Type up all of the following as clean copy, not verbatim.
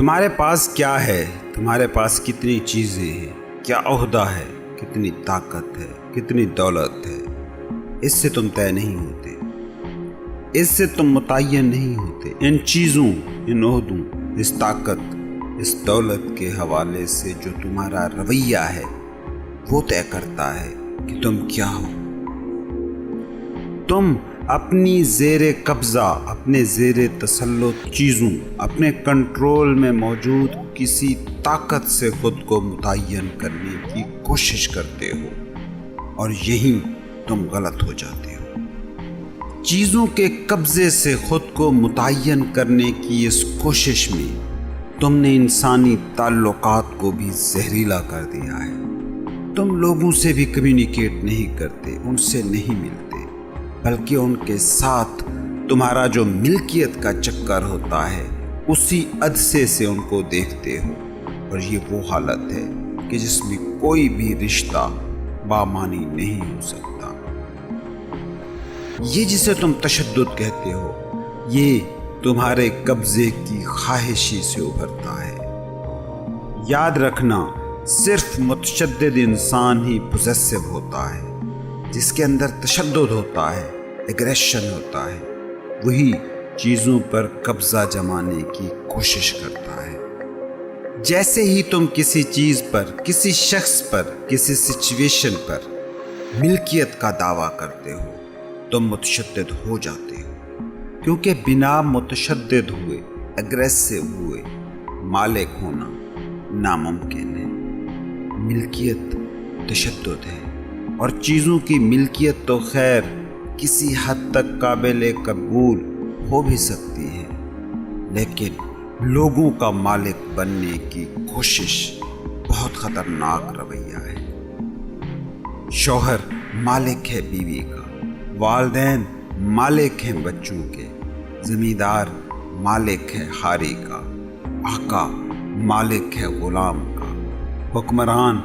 تمہارے پاس کیا ہے، تمہارے پاس کتنی چیزیں ہیں، کیا عہدہ ہے، کتنی طاقت ہے، کتنی دولت ہے، اس سے تم طے نہیں ہوتے، اس سے تم متعین نہیں ہوتے۔ ان چیزوں، ان عہدوں، اس طاقت، اس دولت کے حوالے سے جو تمہارا رویہ ہے وہ طے کرتا ہے کہ تم کیا ہو۔ تم اپنی زیر قبضہ، اپنے زیر تسلط چیزوں، اپنے کنٹرول میں موجود کسی طاقت سے خود کو متعین کرنے کی کوشش کرتے ہو، اور یہیں تم غلط ہو جاتے ہو۔ چیزوں کے قبضے سے خود کو متعین کرنے کی اس کوشش میں تم نے انسانی تعلقات کو بھی زہریلا کر دیا ہے۔ تم لوگوں سے بھی کمیونیکیٹ نہیں کرتے، ان سے نہیں ملتے، بلکہ ان کے ساتھ تمہارا جو ملکیت کا چکر ہوتا ہے اسی عدسے سے ان کو دیکھتے ہو، اور یہ وہ حالت ہے کہ جس میں کوئی بھی رشتہ بامعنی نہیں ہو سکتا۔ یہ جسے تم تشدد کہتے ہو، یہ تمہارے قبضے کی خواہشی سے ابھرتا ہے۔ یاد رکھنا، صرف متشدد انسان ہی پوزیسو ہوتا ہے۔ جس کے اندر تشدد ہوتا ہے، ایگریشن ہوتا ہے، وہی چیزوں پر قبضہ جمانے کی کوشش کرتا ہے۔ جیسے ہی تم کسی چیز پر، کسی شخص پر، کسی سچویشن پر ملکیت کا دعویٰ کرتے ہو، تم متشدد ہو جاتے ہو، کیونکہ بنا متشدد ہوئے، اگریسو ہوئے مالک ہونا ناممکن ہے۔ ملکیت تشدد ہے، اور چیزوں کی ملکیت تو خیر کسی حد تک قابل قبول ہو بھی سکتی ہے، لیکن لوگوں کا مالک بننے کی کوشش بہت خطرناک رویہ ہے۔ شوہر مالک ہے بیوی کا، والدین مالک ہیں بچوں کے، زمیندار مالک ہے حاری کا، آقا مالک ہے غلام کا، حکمران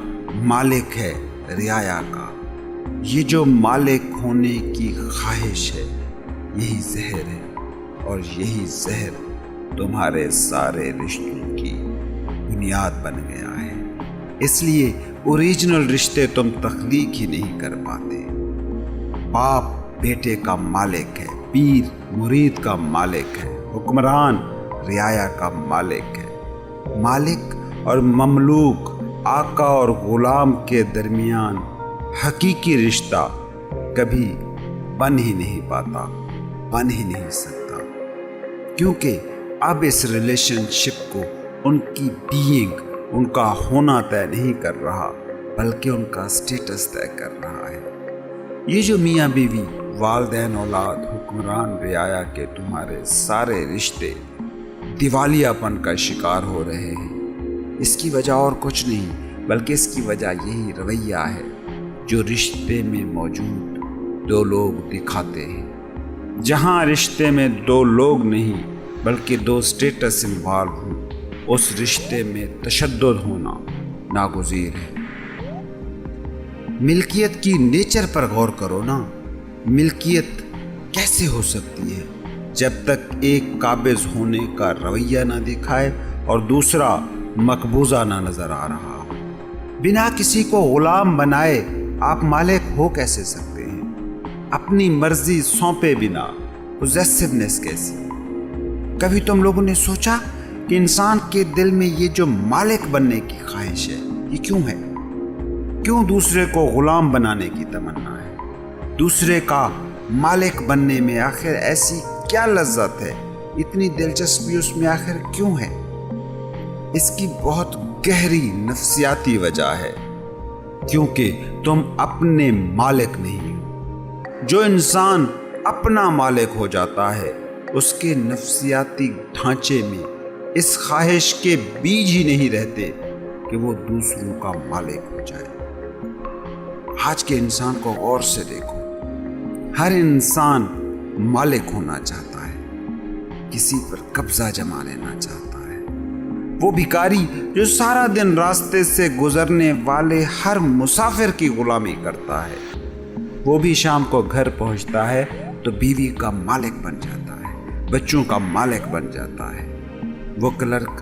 مالک ہے رعایا کا۔ یہ جو مالک ہونے کی خواہش ہے، یہی زہر ہے، اور یہی زہر تمہارے سارے رشتوں کی بنیاد بن گیا ہے۔ اس لیے اوریجنل رشتے تم تخلیق ہی نہیں کر پاتے۔ باپ بیٹے کا مالک ہے، پیر مرید کا مالک ہے، حکمران رعایا کا مالک ہے۔ مالک اور مملوک، آقا اور غلام کے درمیان حقیقی رشتہ کبھی بن ہی نہیں پاتا، بن ہی نہیں سکتا، کیونکہ اب اس ریلیشن شپ کو ان کی بینگ، ان کا ہونا طے نہیں کر رہا، بلکہ ان کا سٹیٹس طے کر رہا ہے۔ یہ جو میاں بیوی، والدین اولاد، حکمران رعایا کے تمہارے سارے رشتے دیوالیہ پن کا شکار ہو رہے ہیں، اس کی وجہ اور کچھ نہیں، بلکہ اس کی وجہ یہی رویہ ہے جو رشتے میں موجود دو لوگ دکھاتے ہیں۔ جہاں رشتے میں دو لوگ نہیں بلکہ دو سٹیٹس انوالو ہوں، اس رشتے میں تشدد ہونا ناگزیر ہے۔ ملکیت کی نیچر پر غور کرو نا۔ ملکیت کیسے ہو سکتی ہے جب تک ایک قابض ہونے کا رویہ نہ دکھائے اور دوسرا مقبوضہ نہ نظر آ رہا ہو؟ بنا کسی کو غلام بنائے آپ مالک ہو کیسے سکتے ہیں؟ اپنی مرضی سونپے بنا پوزیسونیس کیسی؟ کبھی تم لوگوں نے سوچا کہ انسان کے دل میں یہ جو مالک بننے کی خواہش ہے، یہ کیوں ہے؟ کیوں دوسرے کو غلام بنانے کی تمنا ہے؟ دوسرے کا مالک بننے میں آخر ایسی کیا لذت ہے؟ اتنی دلچسپی اس میں آخر کیوں ہے؟ اس کی بہت گہری نفسیاتی وجہ ہے، کیونکہ تم اپنے مالک نہیں ہو۔ جو انسان اپنا مالک ہو جاتا ہے، اس کے نفسیاتی ڈھانچے میں اس خواہش کے بیج ہی نہیں رہتے کہ وہ دوسروں کا مالک ہو جائے۔ آج کے انسان کو غور سے دیکھو، ہر انسان مالک ہونا چاہتا ہے، کسی پر قبضہ جما لینا چاہتا ہے۔ وہ بھکاری جو سارا دن راستے سے گزرنے والے ہر مسافر کی غلامی کرتا ہے، وہ بھی شام کو گھر پہنچتا ہے تو بیوی کا مالک بن جاتا ہے، بچوں کا مالک بن جاتا ہے۔ وہ کلرک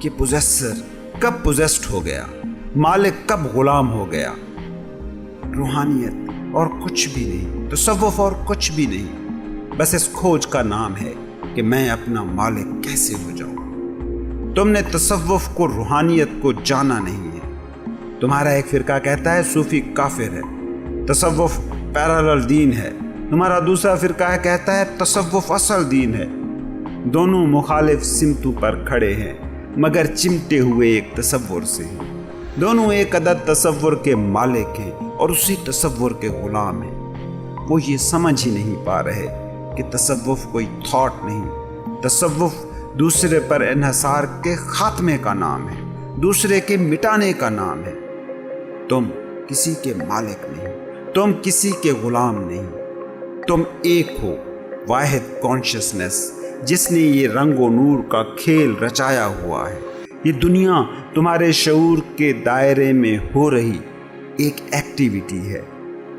کہ پوزیسر کب پوزیسڈ ہو گیا، مالک کب غلام ہو گیا۔ روحانیت اور کچھ بھی نہیں، تصوف اور کچھ بھی نہیں، بس اس کھوج کا نام ہے کہ میں اپنا مالک کیسے ہو جاؤں۔ تم نے تصوف کو، روحانیت کو جانا نہیں ہے۔ تمہارا ایک فرقہ کہتا ہے صوفی کافر ہے، تصوف پیرالل دین ہے، تمہارا دوسرا فرقہ کہتا ہے تصوف اصل دین ہے۔ دونوں مخالف سمتوں پر کھڑے ہیں مگر چمٹے ہوئے ایک تصور سے ہیں۔ دونوں ایک عدد تصور کے مالک ہیں اور اسی تصور کے غلام ہیں۔ وہ یہ سمجھ ہی نہیں پا رہے کہ تصوف کوئی تھاٹ نہیں، تصوف دوسرے پر انحصار کے خاتمے کا نام ہے، دوسرے کے مٹانے کا نام ہے۔ تم کسی کے مالک نہیں، تم کسی کے غلام نہیں، تم ایک ہو، واحد کانشسنس جس نے یہ رنگ و نور کا کھیل رچایا ہوا ہے۔ یہ دنیا تمہارے شعور کے دائرے میں ہو رہی ایک ایکٹیویٹی ہے۔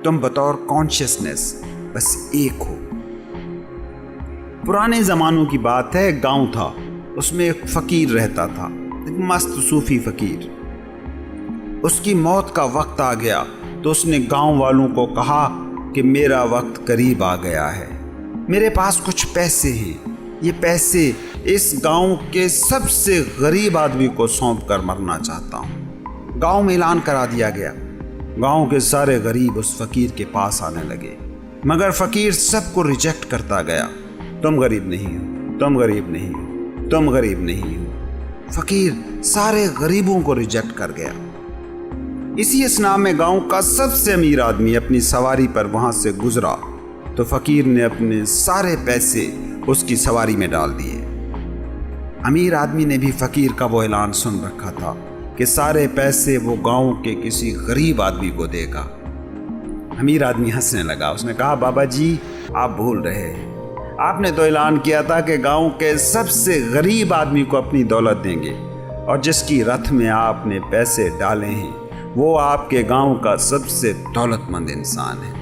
تم بطور کانشسنس بس ایک ہو۔ پرانے زمانوں کی بات ہے، ایک گاؤں تھا، اس میں ایک فقیر رہتا تھا، ایک مست صوفی فقیر۔ اس کی موت کا وقت آ گیا تو اس نے گاؤں والوں کو کہا کہ میرا وقت قریب آ گیا ہے، میرے پاس کچھ پیسے ہیں، یہ پیسے اس گاؤں کے سب سے غریب آدمی کو سونپ کر مرنا چاہتا ہوں۔ گاؤں میں اعلان کرا دیا گیا۔ گاؤں کے سارے غریب اس فقیر کے پاس آنے لگے، مگر فقیر سب کو ریجیکٹ کرتا گیا۔ تم غریب نہیں ہو، تم غریب نہیں ہو، تم غریب نہیں ہو۔ فقیر سارے غریبوں کو ریجیکٹ کر گیا۔ اسی اسنا میں گاؤں کا سب سے امیر آدمی اپنی سواری پر وہاں سے گزرا تو فقیر نے اپنے سارے پیسے اس کی سواری میں ڈال دیے۔ امیر آدمی نے بھی فقیر کا وہ اعلان سن رکھا تھا کہ سارے پیسے وہ گاؤں کے کسی غریب آدمی کو دے گا۔ امیر آدمی ہنسنے لگا، اس نے کہا بابا جی آپ بھول رہے ہیں، آپ نے تو اعلان کیا تھا کہ گاؤں کے سب سے غریب آدمی کو اپنی دولت دیں گے، اور جس کی رتھ میں آپ نے پیسے ڈالے ہیں وہ آپ کے گاؤں کا سب سے دولت مند انسان ہے۔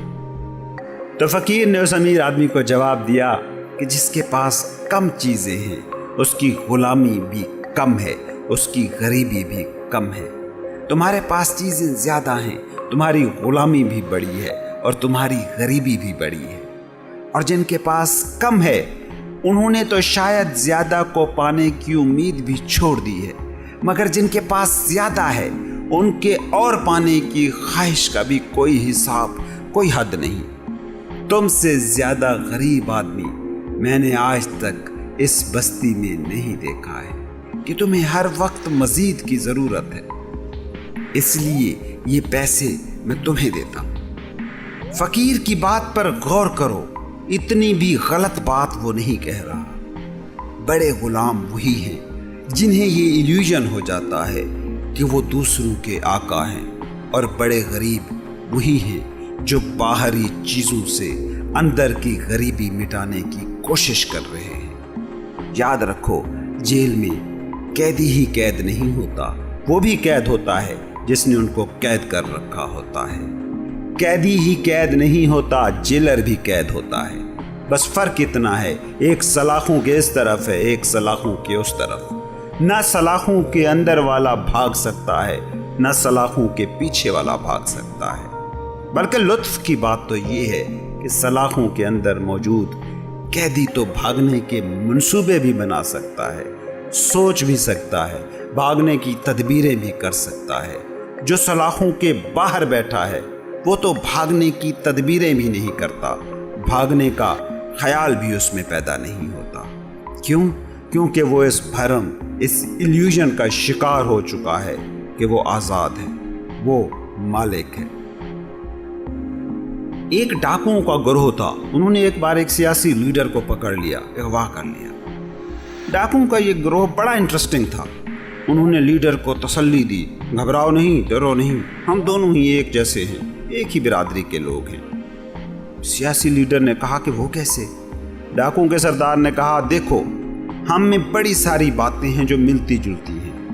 تو فقیر نے اس امیر آدمی کو جواب دیا کہ جس کے پاس کم چیزیں ہیں اس کی غلامی بھی کم ہے، اس کی غریبی بھی کم ہے۔ تمہارے پاس چیزیں زیادہ ہیں، تمہاری غلامی بھی بڑی ہے اور تمہاری غریبی بھی بڑی ہے۔ اور جن کے پاس کم ہے انہوں نے تو شاید زیادہ کو پانے کی امید بھی چھوڑ دی ہے، مگر جن کے پاس زیادہ ہے ان کے اور پانے کی خواہش کا بھی کوئی حساب، کوئی حد نہیں۔ تم سے زیادہ غریب آدمی میں نے آج تک اس بستی میں نہیں دیکھا ہے کہ تمہیں ہر وقت مزید کی ضرورت ہے، اس لیے یہ پیسے میں تمہیں دیتا ہوں۔ فقیر کی بات پر غور کرو، اتنی بھی غلط بات وہ نہیں کہہ رہا۔ بڑے غلام وہی ہیں جنہیں یہ ایلیوژن ہو جاتا ہے کہ وہ دوسروں کے آقا ہیں، اور بڑے غریب وہی ہیں جو باہری چیزوں سے اندر کی غریبی مٹانے کی کوشش کر رہے ہیں۔ یاد رکھو، جیل میں قیدی ہی قید نہیں ہوتا، وہ بھی قید ہوتا ہے جس نے ان کو قید کر رکھا ہوتا ہے۔ قیدی ہی قید نہیں ہوتا، جیلر بھی قید ہوتا ہے، بس فرق اتنا ہے، ایک سلاخوں کے اس طرف ہے، ایک سلاخوں کے اس طرف۔ نہ سلاخوں کے اندر والا بھاگ سکتا ہے، نہ سلاخوں کے پیچھے والا بھاگ سکتا ہے۔ بلکہ لطف کی بات تو یہ ہے کہ سلاخوں کے اندر موجود قیدی تو بھاگنے کے منصوبے بھی بنا سکتا ہے، سوچ بھی سکتا ہے، بھاگنے کی تدبیریں بھی کر سکتا ہے۔ جو سلاخوں کے باہر بیٹھا ہے وہ تو بھاگنے کی تدبیریں بھی نہیں کرتا، بھاگنے کا خیال بھی اس میں پیدا نہیں ہوتا۔ کیوں؟ کیونکہ وہ اس بھرم، اس ایلیوژن کا شکار ہو چکا ہے کہ وہ آزاد ہے، وہ مالک ہے۔ ایک ڈاکوؤں کا گروہ تھا، انہوں نے ایک بار ایک سیاسی لیڈر کو پکڑ لیا، اغوا کر لیا۔ ڈاکوؤں کا یہ گروہ بڑا انٹرسٹنگ تھا۔ انہوں نے لیڈر کو تسلی دی، گھبراؤ نہیں، ڈرو نہیں، ہم دونوں ہی ایک جیسے ہیں، ایک ہی برادری کے لوگ ہیں۔ سیاسی لیڈر نے کہا کہ وہ کیسے؟ ڈاکوؤں کے سردار نے کہا دیکھو، ہم میں بڑی ساری باتیں ہیں جو ملتی جلتی ہیں۔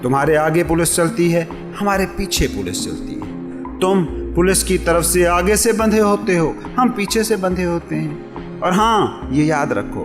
تمہارے آگے پولیس چلتی ہے، ہمارے پیچھے پولیس چلتی ہے۔ تم پولیس کی طرف سے آگے سے بندھے ہوتے ہو، ہم پیچھے سے بندھے ہوتے ہیں۔ اور ہاں، یہ یاد رکھو،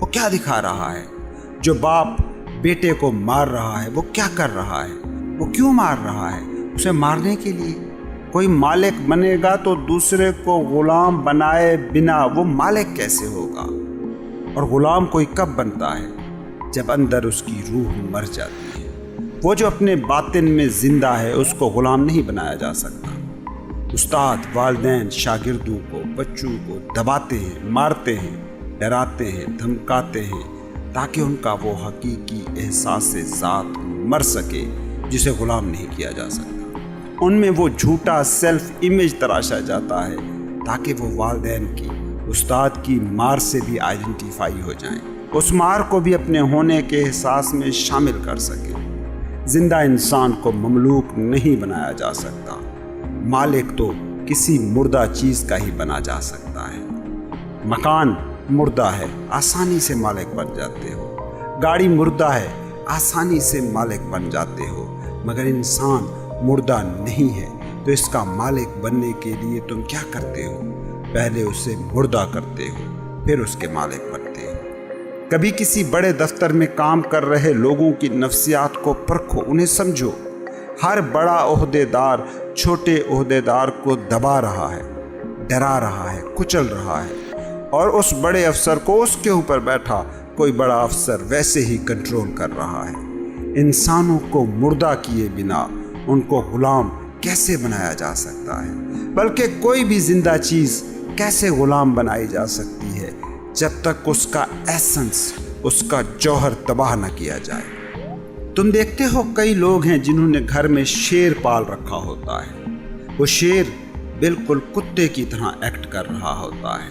وہ کیا دکھا رہا ہے؟ جو باپ بیٹے کو مار رہا ہے وہ کیا کر رہا ہے؟ وہ کیوں مار رہا ہے؟ اسے مارنے کے لیے۔ کوئی مالک بنے گا تو دوسرے کو غلام بنائے بنا وہ مالک کیسے ہوگا؟ اور غلام کوئی کب بنتا ہے؟ جب اندر اس کی روح مر جاتی ہے۔ وہ جو اپنے باطن میں زندہ ہے اس کو غلام نہیں بنایا جا سکتا۔ استاد والدین شاگردوں کو، بچوں کو دباتے ہیں، مارتے ہیں، ڈراتے ہیں، دھمکاتے ہیں تاکہ ان کا وہ حقیقی احساس ذات مر سکے جسے غلام نہیں کیا جا سکتا۔ ان میں وہ جھوٹا سیلف امیج تراشا جاتا ہے تاکہ وہ والدین کی، استاد کی مار سے بھی آئیڈینٹیفائی ہو جائیں، اس مار کو بھی اپنے ہونے کے احساس میں شامل کر سکیں۔ زندہ انسان کو مملوک نہیں بنایا جا سکتا، مالک تو کسی مردہ چیز کا ہی بنا جا سکتا ہے۔ مکان مردہ ہے، آسانی سے مالک بن جاتے ہو۔ گاڑی مردہ ہے، آسانی سے مالک بن جاتے ہو۔ مگر انسان مردہ نہیں ہے تو اس کا مالک بننے کے لیے تم کیا کرتے ہو؟ پہلے اسے مردہ کرتے ہو، پھر اس کے مالک بنتے ہو۔ کبھی کسی بڑے دفتر میں کام کر رہے لوگوں کی نفسیات کو پرکھو، انہیں سمجھو۔ ہر بڑا عہدیدار چھوٹے عہدیدار کو دبا رہا ہے، ڈرا رہا ہے، کچل رہا ہے، اور اس بڑے افسر کو اس کے اوپر بیٹھا کوئی بڑا افسر ویسے ہی کنٹرول کر رہا ہے۔ انسانوں کو مردہ کیے بنا ان کو غلام کیسے بنایا جا سکتا ہے؟ بلکہ کوئی بھی زندہ چیز کیسے غلام بنائی جا سکتی ہے جب تک اس کا ایسنس، اس کا جوہر تباہ نہ کیا جائے۔ تم دیکھتے ہو کئی لوگ ہیں جنہوں نے گھر میں شیر پال رکھا ہوتا ہے۔ وہ شیر بالکل کتے کی طرح ایکٹ کر رہا ہوتا ہے۔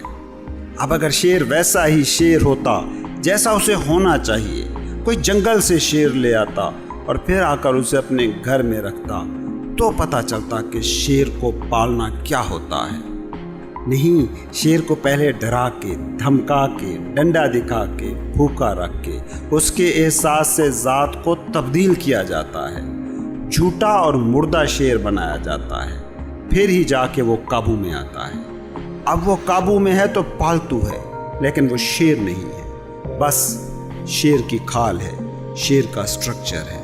اب اگر شیر ویسا ہی شیر ہوتا جیسا اسے ہونا چاہیے، کوئی جنگل سے شیر لے آتا اور پھر آ کر اسے اپنے گھر میں رکھتا تو پتہ چلتا کہ شیر کو پالنا کیا ہوتا ہے۔ نہیں، شیر کو پہلے ڈرا کے، دھمکا کے، ڈنڈا دکھا کے، بھوکا رکھ کے اس کے احساس سے ذات کو تبدیل کیا جاتا ہے، جھوٹا اور مردہ شیر بنایا جاتا ہے، پھر ہی جا کے وہ قابو میں آتا ہے۔ اب وہ قابو میں ہے تو پالتو ہے، لیکن وہ شیر نہیں ہے، بس شیر کی کھال ہے، شیر کا سٹرکچر ہے۔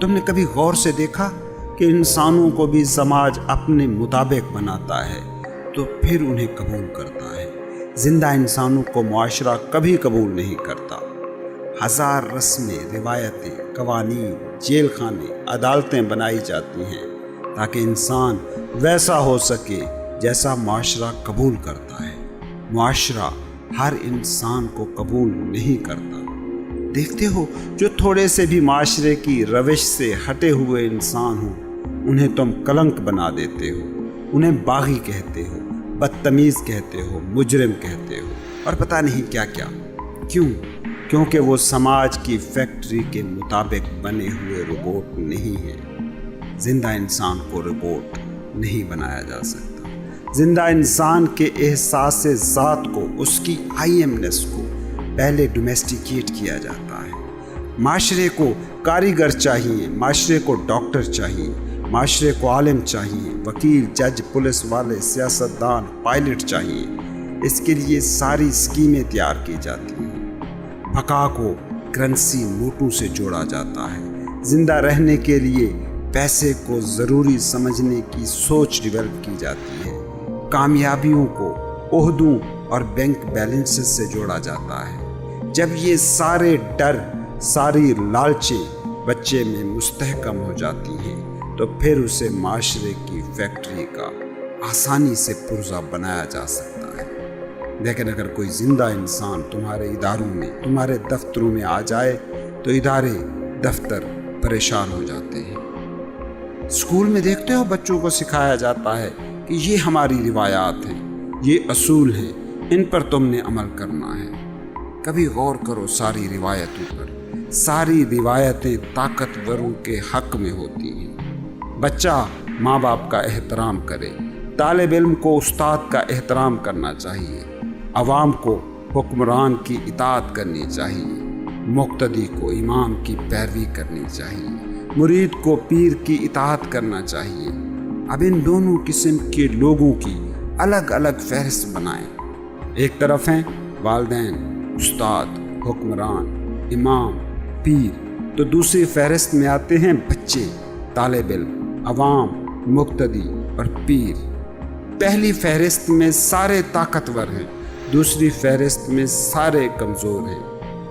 تم نے کبھی غور سے دیکھا کہ انسانوں کو بھی سماج اپنے مطابق بناتا ہے تو پھر انہیں قبول کرتا ہے۔ زندہ انسانوں کو معاشرہ کبھی قبول نہیں کرتا۔ ہزار رسمیں، روایتیں، قوانین، جیل خانے، عدالتیں بنائی جاتی ہیں تاکہ انسان ویسا ہو سکے جیسا معاشرہ قبول کرتا ہے۔ معاشرہ ہر انسان کو قبول نہیں کرتا۔ دیکھتے ہو جو تھوڑے سے بھی معاشرے کی روش سے ہٹے ہوئے انسان ہوں انہیں تم کلنک بنا دیتے ہو، انہیں باغی کہتے ہو، بدتمیز کہتے ہو، مجرم کہتے ہو، اور پتہ نہیں کیا کیا۔ کیوں؟ کیونکہ وہ سماج کی فیکٹری کے مطابق بنے ہوئے روبوٹ نہیں ہیں۔ زندہ انسان کو روبوٹ نہیں بنایا جا سکتا۔ زندہ انسان کے احساس ذات کو، اس کی آئی ایمنس کو پہلے ڈومیسٹیکیٹ کیا جاتا ہے۔ معاشرے کو کاریگر چاہیے، معاشرے کو ڈاکٹر چاہیے، معاشرے کو عالم چاہیے، وکیل، جج، پولیس والے، سیاستدان، پائلٹ چاہیے۔ اس کے لیے ساری اسکیمیں تیار کی جاتی ہیں۔ بقا کو کرنسی، نوٹوں سے جوڑا جاتا ہے۔ زندہ رہنے کے لیے پیسے کو ضروری سمجھنے کی سوچ ڈیولپ کی جاتی ہے۔ کامیابیوں کو عہدوں اور بینک بیلنسز سے جوڑا جاتا ہے۔ جب یہ سارے ڈر، ساری لالچیں بچے میں مستحکم ہو جاتی ہیں تو پھر اسے معاشرے کی فیکٹری کا آسانی سے پرزہ بنایا جا سکتا ہے۔ لیکن اگر کوئی زندہ انسان تمہارے اداروں میں، تمہارے دفتروں میں آ جائے تو ادارے، دفتر پریشان ہو جاتے ہیں۔ اسکول میں دیکھتے ہو بچوں کو سکھایا جاتا ہے کہ یہ ہماری روایات ہیں، یہ اصول ہیں، ان پر تم نے عمل کرنا ہے۔ کبھی غور کرو ساری روایتوں پر۔ ساری روایتیں طاقتوروں کے حق میں ہوتی ہیں۔ بچہ ماں باپ کا احترام کرے، طالب علم کو استاد کا احترام کرنا چاہیے، عوام کو حکمران کی اطاعت کرنی چاہیے، مقتدی کو امام کی پیروی کرنی چاہیے، مرید کو پیر کی اطاعت کرنا چاہیے۔ اب ان دونوں قسم کے لوگوں کی الگ الگ فہرست بنائیں۔ ایک طرف ہیں والدین، استاد, حکمران, امام, پیر. تو دوسری فہرست میں آتے ہیں بچے, طالب علم, عوام, مقتدی اور پیر. پہلی فہرست میں سارے طاقتور ہیں, دوسری فہرست میں سارے کمزور ہیں.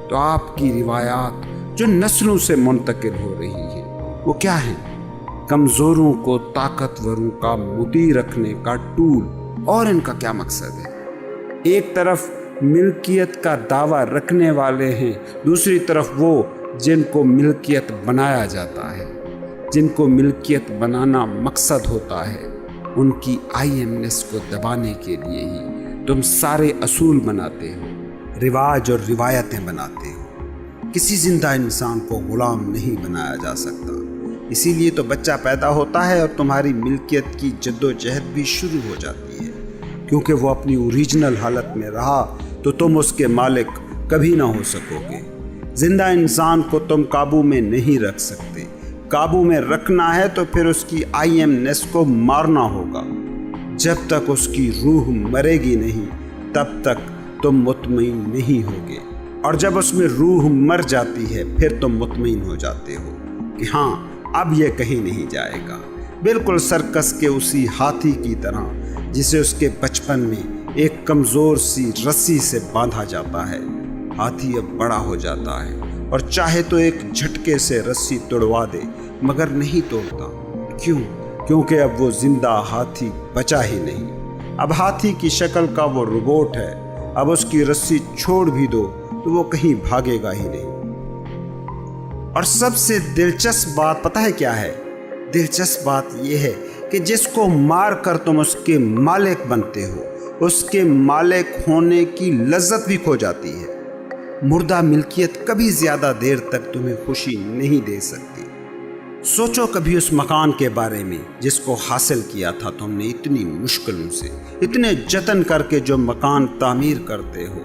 تو آپ کی روایات جو نسلوں سے منتقل ہو رہی ہیں وہ کیا ہیں؟ کمزوروں کو طاقتوروں کا مطیع رکھنے کا ٹول. اور ان کا کیا مقصد ہے؟ ایک طرف ملکیت کا دعویٰ رکھنے والے ہیں, دوسری طرف وہ جن کو ملکیت بنایا جاتا ہے. جن کو ملکیت بنانا مقصد ہوتا ہے, ان کی آئی ایم نیس کو دبانے کے لیے ہی تم سارے اصول بناتے ہو, رواج اور روایتیں بناتے ہو. کسی زندہ انسان کو غلام نہیں بنایا جا سکتا. اسی لیے تو بچہ پیدا ہوتا ہے اور تمہاری ملکیت کی جد و جہد بھی شروع ہو جاتی ہے, کیونکہ وہ اپنی اوریجنل حالت میں رہا تو تم اس کے مالک کبھی نہ ہو سکو گے. زندہ انسان کو تم قابو میں نہیں رکھ سکتے. قابو میں رکھنا ہے تو پھر اس کی آئی ایم نیس کو مارنا ہوگا. جب تک اس کی روح مرے گی نہیں تب تک تم مطمئن نہیں ہوگے, اور جب اس میں روح مر جاتی ہے پھر تم مطمئن ہو جاتے ہو کہ ہاں اب یہ کہیں نہیں جائے گا. بالکل سرکس کے اسی ہاتھی کی طرح جسے اس کے بچپن میں ایک کمزور سی رسی سے باندھا جاتا ہے. ہاتھی اب بڑا ہو جاتا ہے اور چاہے تو ایک جھٹکے سے رسی توڑوا دے مگر نہیں توڑتا. کیوں؟ کیونکہ اب وہ زندہ ہاتھی بچا ہی نہیں. اب ہاتھی کی شکل کا وہ روبوٹ ہے. اب اس کی رسی چھوڑ بھی دو تو وہ کہیں بھاگے گا ہی نہیں. اور سب سے دلچسپ بات پتہ ہے کیا ہے؟ دلچسپ بات یہ ہے کہ جس کو مار کر تم اس کے مالک بنتے ہو, اس کے مالک ہونے کی لذت بھی کھو جاتی ہے. مردہ ملکیت کبھی زیادہ دیر تک تمہیں خوشی نہیں دے سکتی. سوچو کبھی اس مکان کے بارے میں جس کو حاصل کیا تھا تم نے اتنی مشکلوں سے, اتنے جتن کر کے جو مکان تعمیر کرتے ہو.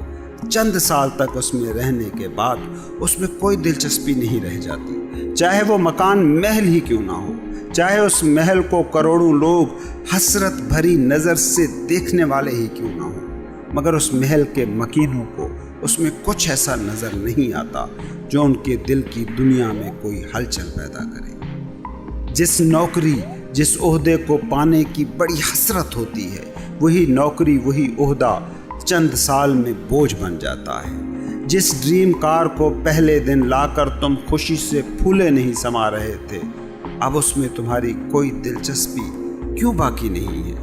چند سال تک اس میں رہنے کے بعد اس میں کوئی دلچسپی نہیں رہ جاتی, چاہے وہ مکان محل ہی کیوں نہ ہو, چاہے اس محل کو کروڑوں لوگ حسرت بھری نظر سے دیکھنے والے ہی کیوں نہ ہوں, مگر اس محل کے مکینوں کو اس میں کچھ ایسا نظر نہیں آتا جو ان کے دل کی دنیا میں کوئی ہلچل پیدا کرے. جس نوکری جس عہدے کو پانے کی بڑی حسرت ہوتی ہے, وہی نوکری وہی عہدہ چند سال میں بوجھ بن جاتا ہے. جس ڈریم کار کو پہلے دن لا کر تم خوشی سے پھولے نہیں سما رہے تھے, اب اس میں تمہاری کوئی دلچسپی کیوں باقی نہیں ہے؟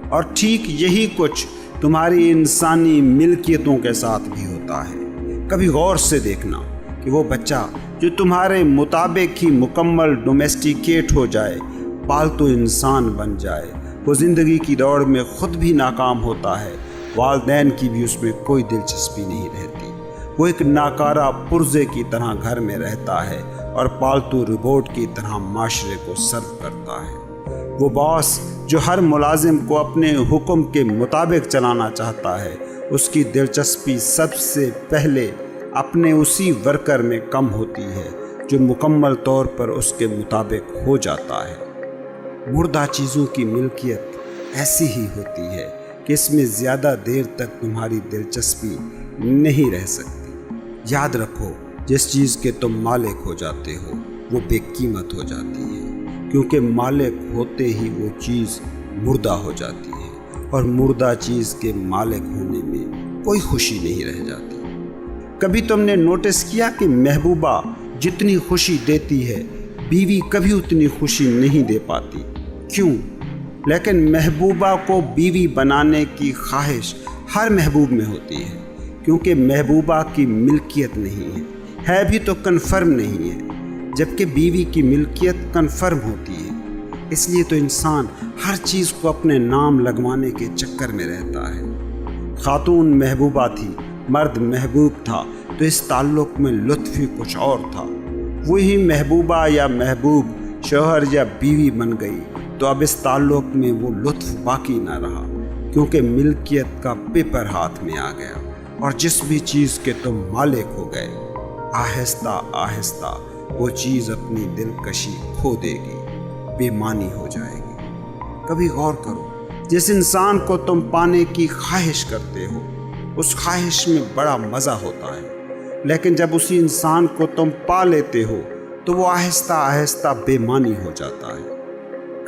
اور ٹھیک یہی کچھ تمہاری انسانی ملکیتوں کے ساتھ بھی ہوتا ہے. کبھی غور سے دیکھنا کہ وہ بچہ جو تمہارے مطابق ہی مکمل ڈومیسٹیکیٹ ہو جائے, پالتو انسان بن جائے, وہ زندگی کی دوڑ میں خود بھی ناکام ہوتا ہے, والدین کی بھی اس میں کوئی دلچسپی نہیں رہتی. وہ ایک ناکارہ پرزے کی طرح گھر میں رہتا ہے اور پالتو روبوٹ کی طرح معاشرے کو سرو کرتا ہے. وہ باس جو ہر ملازم کو اپنے حکم کے مطابق چلانا چاہتا ہے, اس کی دلچسپی سب سے پہلے اپنے اسی ورکر میں کم ہوتی ہے جو مکمل طور پر اس کے مطابق ہو جاتا ہے. مردہ چیزوں کی ملکیت ایسی ہی ہوتی ہے کہ اس میں زیادہ دیر تک تمہاری دلچسپی نہیں رہ سکتی. یاد رکھو, جس چیز کے تم مالک ہو جاتے ہو وہ بے قیمت ہو جاتی ہے, کیونکہ مالک ہوتے ہی وہ چیز مردہ ہو جاتی ہے, اور مردہ چیز کے مالک ہونے میں کوئی خوشی نہیں رہ جاتی. کبھی تم نے نوٹس کیا کہ محبوبہ جتنی خوشی دیتی ہے بیوی کبھی اتنی خوشی نہیں دے پاتی؟ کیوں؟ لیکن محبوبہ کو بیوی بنانے کی خواہش ہر محبوب میں ہوتی ہے, کیونکہ محبوبہ کی ملکیت نہیں ہے بھی تو کنفرم نہیں ہے, جبکہ بیوی کی ملکیت کنفرم ہوتی ہے. اس لیے تو انسان ہر چیز کو اپنے نام لگوانے کے چکر میں رہتا ہے. خاتون محبوبہ تھی, مرد محبوب تھا, تو اس تعلق میں لطف ہی کچھ اور تھا. وہی محبوبہ یا محبوب شوہر یا بیوی بن گئی تو اب اس تعلق میں وہ لطف باقی نہ رہا, کیونکہ ملکیت کا پیپر ہاتھ میں آ گیا, اور جس بھی چیز کے تم مالک ہو گئے, آہستہ آہستہ وہ چیز اپنی دلکشی کھو دے گی, بے معنی ہو جائے گی. کبھی غور کرو, جس انسان کو تم پانے کی خواہش کرتے ہو اس خواہش میں بڑا مزہ ہوتا ہے، لیکن جب اسی انسان کو تم پا لیتے ہو تو وہ آہستہ آہستہ بے معنی ہو جاتا ہے۔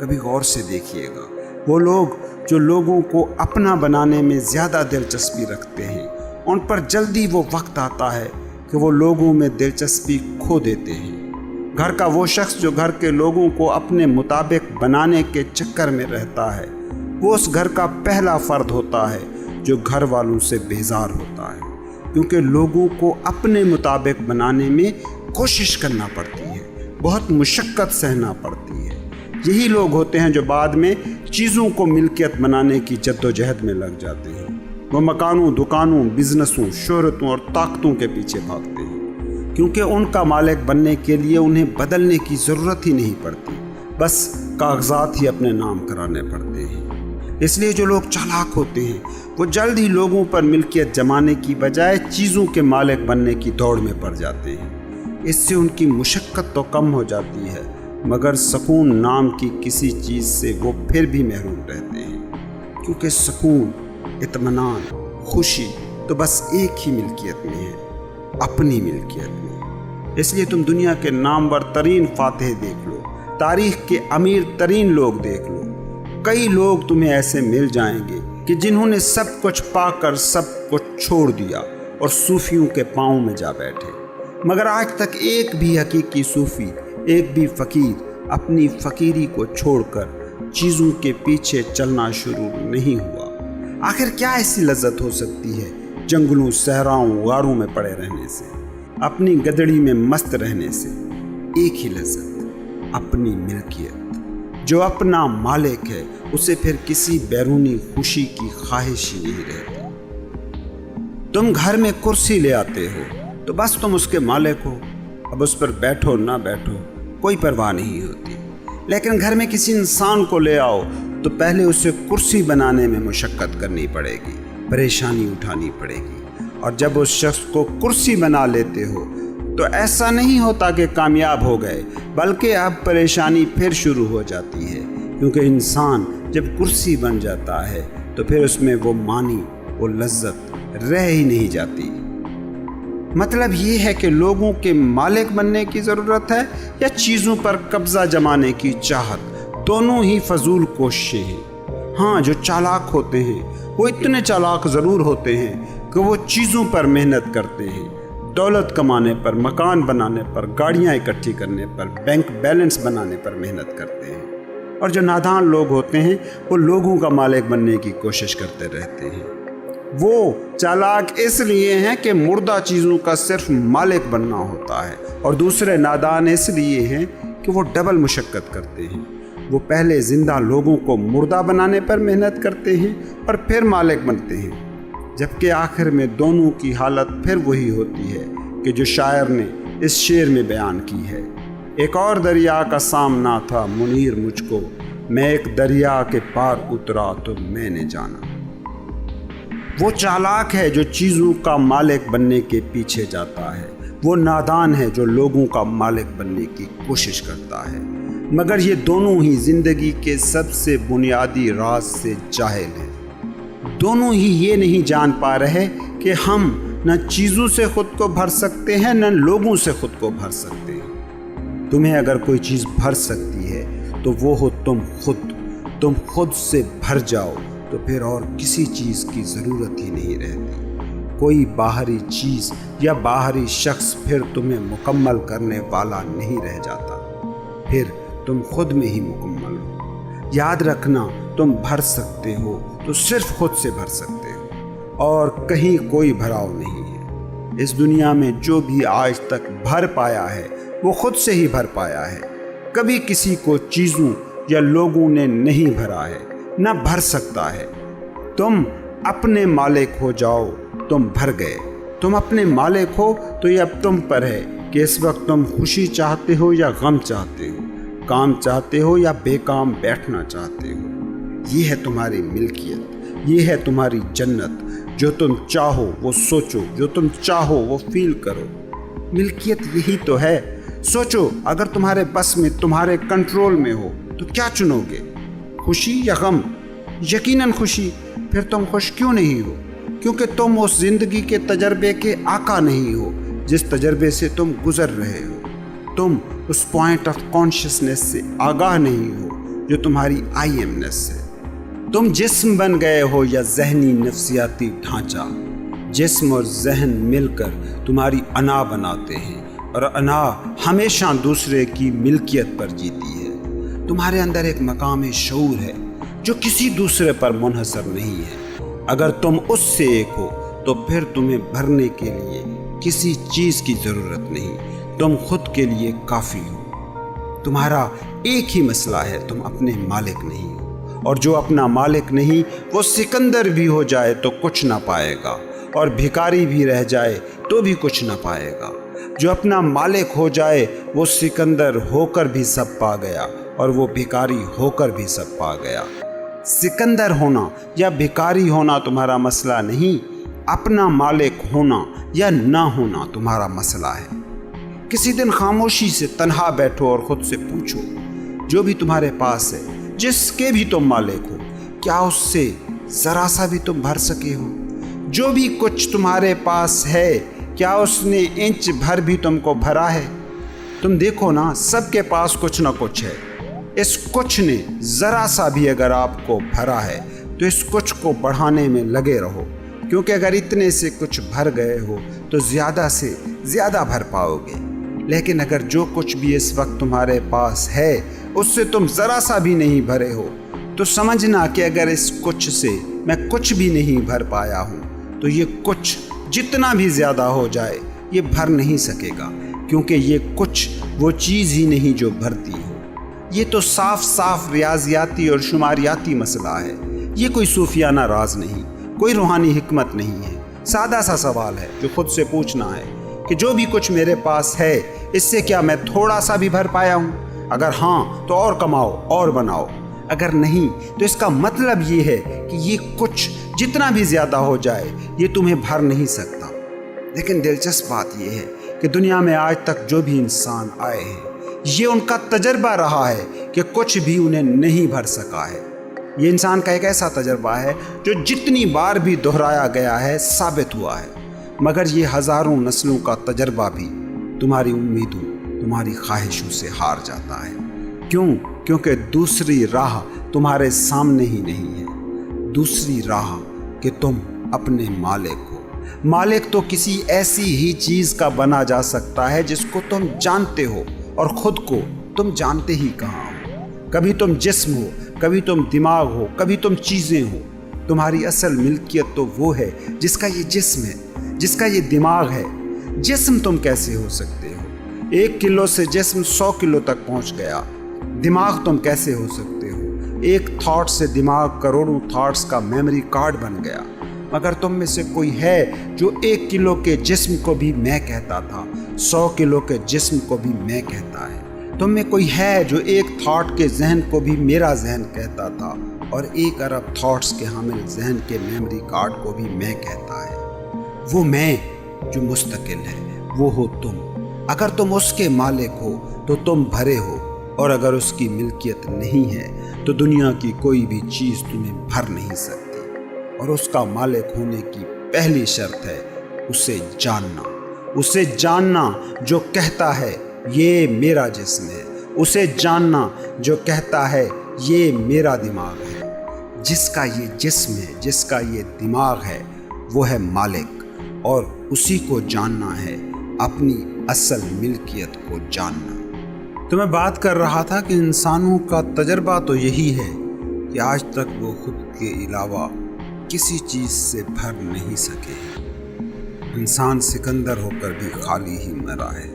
کبھی غور سے دیکھیے گا، وہ لوگ جو لوگوں کو اپنا بنانے میں زیادہ دلچسپی رکھتے ہیں، ان پر جلدی وہ وقت آتا ہے کہ وہ لوگوں میں دلچسپی کھو دیتے ہیں۔ گھر کا وہ شخص جو گھر کے لوگوں کو اپنے مطابق بنانے کے چکر میں رہتا ہے، وہ اس گھر کا پہلا فرد ہوتا ہے جو گھر والوں سے بیزار ہوتا ہے، کیونکہ لوگوں کو اپنے مطابق بنانے میں کوشش کرنا پڑتی ہے، بہت مشقت سہنا پڑتی ہے۔ یہی لوگ ہوتے ہیں جو بعد میں چیزوں کو ملکیت بنانے کی جدوجہد میں لگ جاتے ہیں۔ وہ مکانوں، دکانوں، بزنسوں، شہرتوں اور طاقتوں کے پیچھے بھاگتے ہیں، کیونکہ ان کا مالک بننے کے لیے انہیں بدلنے کی ضرورت ہی نہیں پڑتی، بس کاغذات ہی اپنے نام کرانے پڑتے ہیں۔ اس لیے جو لوگ چالاک ہوتے ہیں وہ جلد ہی لوگوں پر ملکیت جمانے کی بجائے چیزوں کے مالک بننے کی دوڑ میں پڑ جاتے ہیں۔ اس سے ان کی مشقت تو کم ہو جاتی ہے، مگر سکون نام کی کسی چیز سے وہ پھر بھی محروم رہتے ہیں، کیونکہ سکون، اطمینان، خوشی تو بس ایک ہی ملکیت میں ہے، اپنی ملکیت میں۔ اس لیے تم دنیا کے نامور ترین فاتح دیکھ لو، تاریخ کے امیر ترین لوگ دیکھ لو، کئی لوگ تمہیں ایسے مل جائیں گے کہ جنہوں نے سب کچھ پا کر سب کچھ چھوڑ دیا اور صوفیوں کے پاؤں میں جا بیٹھے، مگر آج تک ایک بھی حقیقی صوفی، ایک بھی فقیر اپنی فقیری کو چھوڑ کر چیزوں کے پیچھے چلنا شروع نہیں ہوا۔ آخر کیا ایسی لذت ہو سکتی ہے جنگلوں، صحراؤں، غاروں میں پڑے رہنے سے، اپنی گدڑی میں مست رہنے سے؟ ایک ہی لذت، اپنی ملکیت۔ جو اپنا مالک ہے اسے پھر کسی بیرونی خوشی کی خواہش ہی نہیں رہتی۔ تم گھر میں کرسی لے آتے ہو تو بس تم اس کے مالک ہو، اب اس پر بیٹھو نہ بیٹھو کوئی پرواہ نہیں ہوتی، لیکن گھر میں کسی انسان کو لے آؤ تو پہلے اسے کرسی بنانے میں مشقت کرنی پڑے گی، پریشانی اٹھانی پڑے گی، اور جب اس شخص کو کرسی بنا لیتے ہو تو ایسا نہیں ہوتا کہ کامیاب ہو گئے، بلکہ اب پریشانی پھر شروع ہو جاتی ہے، کیونکہ انسان جب کرسی بن جاتا ہے تو پھر اس میں وہ معنی، وہ لذت رہ ہی نہیں جاتی۔ مطلب یہ ہے کہ لوگوں کے مالک بننے کی ضرورت ہے یا چیزوں پر قبضہ جمانے کی چاہت، دونوں ہی فضول کوششیں ہیں۔ ہاں، جو چالاک ہوتے ہیں وہ اتنے چالاک ضرور ہوتے ہیں کہ وہ چیزوں پر محنت کرتے ہیں، دولت کمانے پر، مکان بنانے پر، گاڑیاں اکٹھی کرنے پر، بینک بیلنس بنانے پر محنت کرتے ہیں، اور جو نادان لوگ ہوتے ہیں وہ لوگوں کا مالک بننے کی کوشش کرتے رہتے ہیں۔ وہ چالاک اس لیے ہیں کہ مردہ چیزوں کا صرف مالک بننا ہوتا ہے، اور دوسرے نادان اس لیے ہیں کہ وہ ڈبل مشقت کرتے ہیں۔ وہ پہلے زندہ لوگوں کو مردہ بنانے پر محنت کرتے ہیں اور پھر مالک بنتے ہیں، جبکہ آخر میں دونوں کی حالت پھر وہی ہوتی ہے کہ جو شاعر نے اس شعر میں بیان کی ہے: ایک اور دریا کا سامنا تھا منیر مجھ کو، میں ایک دریا کے پار اترا تو میں نے جانا۔ وہ چالاک ہے جو چیزوں کا مالک بننے کے پیچھے جاتا ہے، وہ نادان ہے جو لوگوں کا مالک بننے کی کوشش کرتا ہے، مگر یہ دونوں ہی زندگی کے سب سے بنیادی راز سے جاہل ہیں۔ دونوں ہی یہ نہیں جان پا رہے کہ ہم نہ چیزوں سے خود کو بھر سکتے ہیں نہ لوگوں سے خود کو بھر سکتے ہیں۔ تمہیں اگر کوئی چیز بھر سکتی ہے تو وہ ہو تم خود سے بھر جاؤ تو پھر اور کسی چیز کی ضرورت ہی نہیں رہتی۔ کوئی باہری چیز یا باہری شخص پھر تمہیں مکمل کرنے والا نہیں رہ جاتا، پھر تم خود میں ہی مکمل ہو۔ یاد رکھنا، تم بھر سکتے ہو تو صرف خود سے بھر سکتے ہو، اور کہیں کوئی بھراؤ نہیں ہے۔ اس دنیا میں جو بھی آج تک بھر پایا ہے وہ خود سے ہی بھر پایا ہے، کبھی کسی کو چیزوں یا لوگوں نے نہیں بھرا ہے، نہ بھر سکتا ہے۔ تم اپنے مالک ہو جاؤ، تم بھر گئے۔ تم اپنے مالک ہو تو یہ اب تم پر ہے کہ اس وقت تم خوشی چاہتے ہو یا غم چاہتے ہو، کام چاہتے ہو یا بے کام بیٹھنا چاہتے ہو۔ یہ ہے تمہاری ملکیت، یہ ہے تمہاری جنت۔ جو تم چاہو وہ سوچو، جو تم چاہو وہ فیل کرو۔ ملکیت یہی تو ہے۔ سوچو، اگر تمہارے بس میں، تمہارے کنٹرول میں ہو تو کیا چنو گے، خوشی یا غم؟ یقیناً خوشی۔ پھر تم خوش کیوں نہیں ہو؟ کیونکہ تم اس زندگی کے تجربے کے آقا نہیں ہو جس تجربے سے تم گزر رہے ہو۔ تم اس پوائنٹ آف کانشیسنس سے آگاہ نہیں ہو جو تمہاری آئی ایمنس ہے۔ تم جسم بن گئے ہو یا ذہنی نفسیاتی ڈھانچہ۔ جسم اور ذہن مل کر تمہاری انا بناتے ہیں، اور انا ہمیشہ دوسرے کی ملکیت پر جیتی ہے۔ تمہارے اندر ایک مقام شعور ہے جو کسی دوسرے پر منحصر نہیں ہے۔ اگر تم اس سے ایک ہو تو پھر تمہیں بھرنے کے لیے کسی چیز کی ضرورت نہیں، تم خود کے لیے کافی ہو۔ تمہارا ایک ہی مسئلہ ہے، تم اپنے مالک نہیں ہو، اور جو اپنا مالک نہیں وہ سکندر بھی ہو جائے تو کچھ نہ پائے گا، اور بھکاری بھی رہ جائے تو بھی کچھ نہ پائے گا۔ جو اپنا مالک ہو جائے وہ سکندر ہو کر بھی سب پا گیا، اور وہ بھکاری ہو کر بھی سب پا گیا۔ سکندر ہونا یا بھکاری ہونا تمہارا مسئلہ نہیں، اپنا مالک ہونا یا نہ ہونا تمہارا مسئلہ ہے۔ کسی دن خاموشی سے تنہا بیٹھو اور خود سے پوچھو، جو بھی تمہارے پاس ہے، جس کے بھی تم مالک ہو، کیا اس سے ذرا سا بھی تم بھر سکے ہو؟ جو بھی کچھ تمہارے پاس ہے، کیا اس نے انچ بھر بھی تم کو بھرا ہے؟ تم دیکھو نا، سب کے پاس کچھ نہ کچھ ہے۔ اس کچھ نے ذرا سا بھی اگر آپ کو بھرا ہے تو اس کچھ کو بڑھانے میں لگے رہو، کیونکہ اگر اتنے سے کچھ بھر گئے ہو تو زیادہ سے زیادہ بھر پاؤ گے۔ لیکن اگر جو کچھ بھی اس وقت تمہارے پاس ہے اس سے تم ذرا سا بھی نہیں بھرے ہو، تو سمجھنا کہ اگر اس کچھ سے میں کچھ بھی نہیں بھر پایا ہوں تو یہ کچھ جتنا بھی زیادہ ہو جائے یہ بھر نہیں سکے گا، کیونکہ یہ کچھ وہ چیز ہی نہیں جو بھرتی ہو۔ یہ تو صاف صاف ریاضیاتی اور شماریاتی مسئلہ ہے، یہ کوئی صوفیانہ راز نہیں، کوئی روحانی حکمت نہیں ہے۔ سادہ سا سوال ہے جو خود سے پوچھنا ہے کہ جو بھی کچھ میرے پاس ہے اس سے کیا میں تھوڑا سا بھی بھر پایا ہوں؟ اگر ہاں تو اور کماؤ اور بناؤ، اگر نہیں تو اس کا مطلب یہ ہے کہ یہ کچھ جتنا بھی زیادہ ہو جائے یہ تمہیں بھر نہیں سکتا۔ لیکن دلچسپ بات یہ ہے کہ دنیا میں آج تک جو بھی انسان آئے ہیں، یہ ان کا تجربہ رہا ہے کہ کچھ بھی انہیں نہیں بھر سکا ہے۔ یہ انسان کا ایک ایسا تجربہ ہے جو جتنی بار بھی دہرایا گیا ہے ثابت ہوا ہے، مگر یہ ہزاروں نسلوں کا تجربہ بھی تمہاری امیدوں، تمہاری خواہشوں سے ہار جاتا ہے۔ کیوں؟ کیونکہ دوسری راہ تمہارے سامنے ہی نہیں ہے، دوسری راہ کہ تم اپنے مالک ہو۔ مالک تو کسی ایسی ہی چیز کا بنا جا سکتا ہے جس کو تم جانتے ہو، اور خود کو تم جانتے ہی کہاں ہو۔ کبھی تم جسم ہو، کبھی تم دماغ ہو، کبھی تم چیزیں ہو۔ تمہاری اصل ملکیت تو وہ ہے جس کا یہ جسم ہے، جس کا یہ دماغ ہے۔ جسم تم کیسے ہو سکتے ہو؟ 1 کلو سے جسم 100 کلو تک پہنچ گیا۔ دماغ تم کیسے ہو سکتے ہو؟ ایک تھاٹ سے دماغ کروڑوں تھاٹس کا میموری کارڈ بن گیا۔ مگر تم میں سے کوئی ہے جو 1 کلو کے جسم کو بھی میں کہتا تھا، 100 کلو کے جسم کو بھی میں کہتا ہے؟ تم میں کوئی ہے جو ایک تھاٹ کے ذہن کو بھی میرا ذہن کہتا تھا، اور 1 ارب تھاٹس کے حامل ذہن کے میموری کارڈ کو بھی میں کہتا ہے؟ وہ میں جو مستقل ہے وہ ہو تم۔ اگر تم اس کے مالک ہو تو تم بھرے ہو، اور اگر اس کی ملکیت نہیں ہے تو دنیا کی کوئی بھی چیز تمہیں بھر نہیں سکتی۔ اور اس کا مالک ہونے کی پہلی شرط ہے اسے جاننا۔ اسے جاننا جو کہتا ہے یہ میرا جسم ہے، اسے جاننا جو کہتا ہے یہ میرا دماغ ہے۔ جس کا یہ جسم ہے، جس کا یہ دماغ ہے، وہ ہے مالک، اور اسی کو جاننا ہے اپنی اصل ملکیت کو جاننا۔ تو میں بات کر رہا تھا کہ انسانوں کا تجربہ تو یہی ہے کہ آج تک وہ خود کے علاوہ کسی چیز سے بھر نہیں سکے۔ انسان سکندر ہو کر بھی خالی ہی مرا ہے۔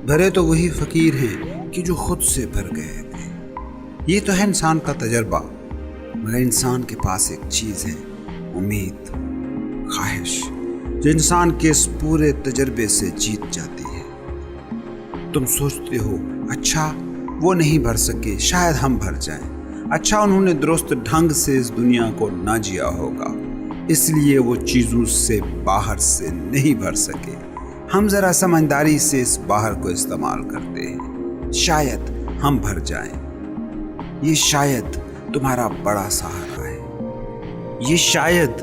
بھرے تو وہی فقیر ہیں کہ جو خود سے بھر گئے تھے۔ یہ تو ہے انسان کا تجربہ، مگر انسان کے پاس ایک چیز ہے، امید، خواہش، جو انسان کے اس پورے تجربے سے جیت جاتی ہے۔ تم سوچتے ہو اچھا وہ نہیں بھر سکے، شاید ہم بھر جائیں۔ اچھا انہوں نے درست ڈھنگ سے اس دنیا کو نہ جیا ہوگا، اس لیے وہ چیزوں سے باہر سے نہیں بھر سکے۔ ہم ذرا سمجھداری سے اس باہر کو استعمال کرتے ہیں، شاید ہم بھر جائیں۔ یہ شاید تمہارا بڑا سہارا ہے، یہ شاید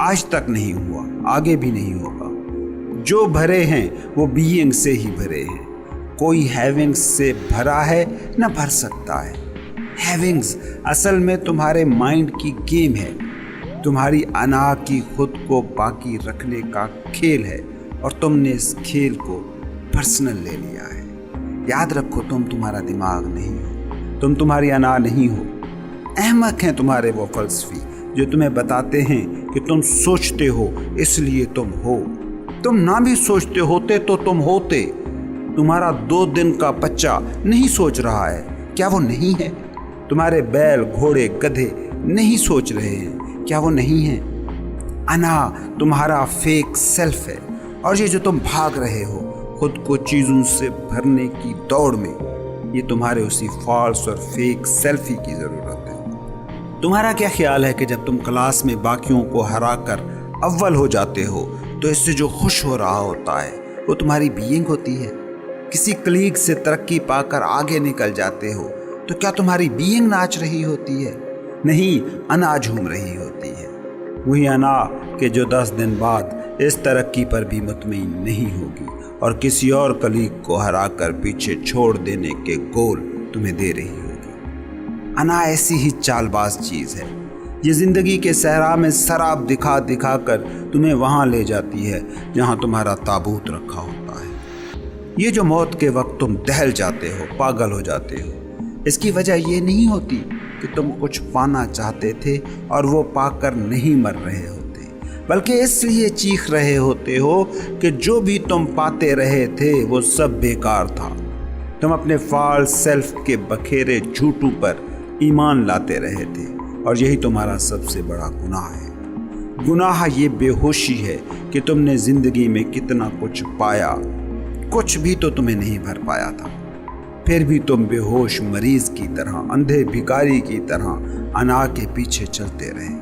آج تک نہیں ہوا، آگے بھی نہیں ہوگا۔ جو بھرے ہیں وہ بینگ سے ہی بھرے ہیں۔ کوئی ہیونگز سے بھرا ہے نہ بھر سکتا ہے۔ ہیونگز اصل میں تمہارے مائنڈ کی گیم ہے، تمہاری انا کی خود کو باقی رکھنے کا کھیل ہے، اور تم نے اس کھیل کو پرسنل لے لیا ہے۔ یاد رکھو، تم تمہارا دماغ نہیں ہو، تم تمہاری انا نہیں ہو۔ احمق ہیں تمہارے وہ فلسفی جو تمہیں بتاتے ہیں کہ تم سوچتے ہو اس لیے تم ہو۔ تم نہ بھی سوچتے ہوتے تو تم ہوتے۔ تمہارا 2 دن کا بچہ نہیں سوچ رہا ہے، کیا وہ نہیں ہے؟ تمہارے بیل، گھوڑے، گدھے نہیں سوچ رہے ہیں، کیا وہ نہیں ہیں؟ انا تمہارا فیک سیلف ہے، اور یہ جو تم بھاگ رہے ہو خود کو چیزوں سے بھرنے کی دوڑ میں، یہ تمہارے اسی فالس اور فیک سیلفی کی ضرورت ہے۔ تمہارا کیا خیال ہے کہ جب تم کلاس میں باقیوں کو ہرا کر اول ہو جاتے ہو تو اس سے جو خوش ہو رہا ہوتا ہے وہ تمہاری بینگ ہوتی ہے؟ کسی کلیگ سے ترقی پا کر آگے نکل جاتے ہو تو کیا تمہاری بینگ ناچ رہی ہوتی ہے؟ نہیں، انا جھوم رہی ہوتی ہے۔ وہی انا کہ جو 10 دن بعد اس ترقی پر بھی مطمئن نہیں ہوگی اور کسی اور کلیگ کو ہرا کر پیچھے چھوڑ دینے کے گول تمہیں دے رہی ہوگی۔ انا ایسی ہی چال باز چیز ہے، یہ زندگی کے صحرا میں سراب دکھا دکھا کر تمہیں وہاں لے جاتی ہے جہاں تمہارا تابوت رکھا ہوتا ہے۔ یہ جو موت کے وقت تم دہل جاتے ہو، پاگل ہو جاتے ہو، اس کی وجہ یہ نہیں ہوتی کہ تم کچھ پانا چاہتے تھے اور وہ پا کر نہیں مر رہے ہوتے، بلکہ اس لیے چیخ رہے ہوتے ہو کہ جو بھی تم پاتے رہے تھے وہ سب بیکار تھا۔ تم اپنے فالس سیلف کے بکھیرے جھوٹوں پر ایمان لاتے رہے تھے، اور یہی تمہارا سب سے بڑا گناہ ہے۔ گناہ یہ بے ہوشی ہے کہ تم نے زندگی میں کتنا کچھ پایا، کچھ بھی تو تمہیں نہیں بھر پایا تھا، پھر بھی تم بے ہوش مریض کی طرح، اندھے بھکاری کی طرح انا کے پیچھے چلتے رہے۔